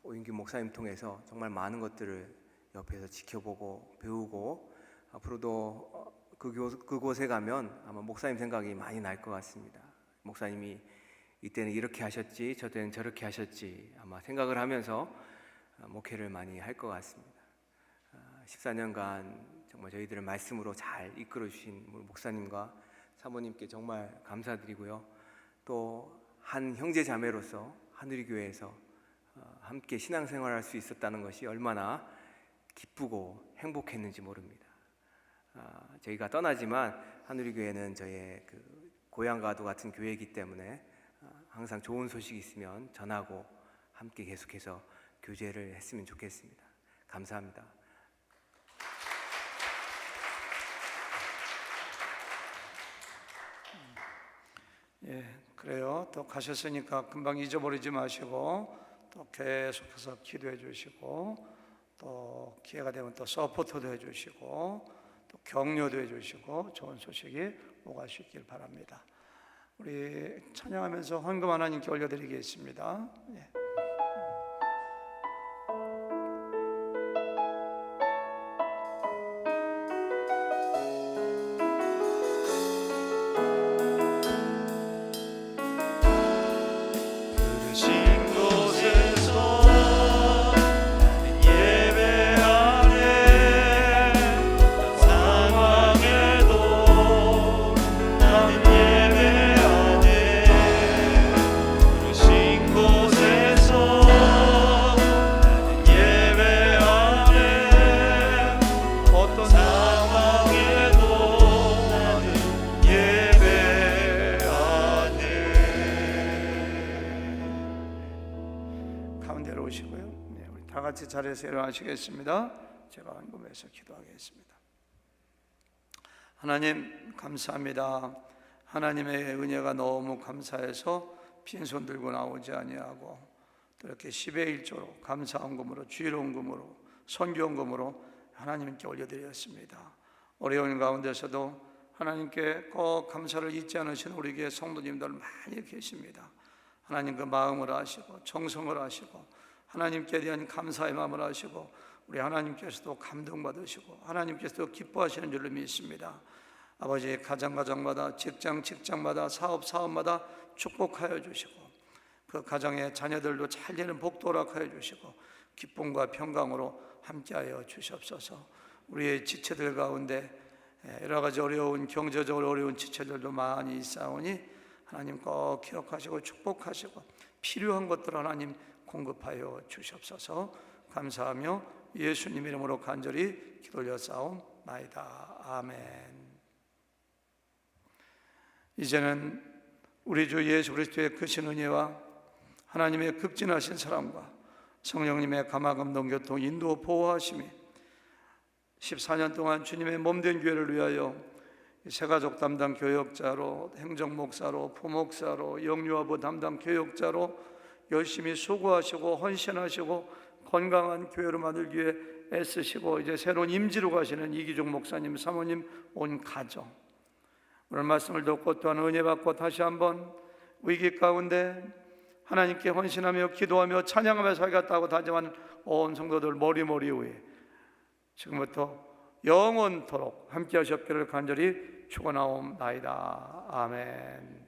오인규 목사님 통해서 정말 많은 것들을 옆에서 지켜보고 배우고 앞으로도 그곳에 가면 아마 목사님 생각이 많이 날 것 같습니다. 목사님이 이때는 이렇게 하셨지 저때는 저렇게 하셨지 아마 생각을 하면서 목회를 많이 할 것 같습니다. 14년간 정말 저희들을 말씀으로 잘 이끌어 주신 목사님과 사모님께 정말 감사드리고요. 또 한 형제 자매로서 하늘교회에서 함께 신앙생활할 수 있었다는 것이 얼마나 기쁘고 행복했는지 모릅니다. 저희가 떠나지만 하늘교회는 저의 그 고향과도 같은 교회이기 때문에 항상 좋은 소식이 있으면 전하고 함께 계속해서 교제를 했으면 좋겠습니다. 감사합니다. 예, 그래요. 또 가셨으니까 금방 잊어버리지 마시고 또 계속해서 기도해 주시고 또 기회가 되면 또 서포트도 해주시고 또 격려도 해주시고 좋은 소식이 오갈 수 있길 바랍니다. 우리 찬양하면서 헌금 하나님께 올려드리겠습니다. 예. 곳에서 가운데로 오시고요. 네, 우리 다 같이 자리에서 일어나시겠습니다. 제가 헌금해서 기도하겠습니다. 하나님 감사합니다. 하나님의 은혜가 너무 감사해서 빈손 들고 나오지 아니하고 또 이렇게 10의 1조로 감사헌금으로 주일헌금으로 선교헌금으로 하나님께 올려드렸습니다. 어려운 가운데서도 하나님께 꼭 감사를 잊지 않으신 우리 교회 성도님들 많이 계십니다. 하나님 그 마음을 아시고 정성을 아시고 하나님께 대한 감사의 마음을 아시고 우리 하나님께서도 감동받으시고 하나님께서도 기뻐하시는 줄로 믿습니다. 아버지 가정마다 직장마다 사업마다 축복하여 주시고 그 가정의 자녀들도 잘 되는 복도 허락하여 주시고 기쁨과 평강으로 함께하여 주시옵소서. 우리의 지체들 가운데 여러 가지 어려운 경제적으로 어려운 지체들도 많이 있사오니 하나님 꼭 기억하시고 축복하시고 필요한 것들 하나님 공급하여 주시옵소서. 감사하며 예수님 이름으로 간절히 기도 올려싸움나이다. 아멘. 이제는 우리 주 예수 그리스도의 크신 은혜와 하나님의 극진하신 사랑과 성령님의 가마감동 교통 인도 보호하심이 14년 동안 주님의 몸된 교회를 위하여 새가족 담당 교역자로 행정목사로 부목사로 영유아부 담당 교역자로 열심히 수고하시고 헌신하시고 건강한 교회로 만들기 위해 애쓰시고 이제 새로운 임지로 가시는 이기종 목사님 사모님 온 가정 오늘 말씀을 듣고 또한 은혜 받고 다시 한번 위기 가운데 하나님께 헌신하며 기도하며 찬양하며 살겠다고 다짐하는 온 성도들 머리 위에 지금부터 영원토록 함께 하셨기를 간절히 축원하옵나이다. 아멘.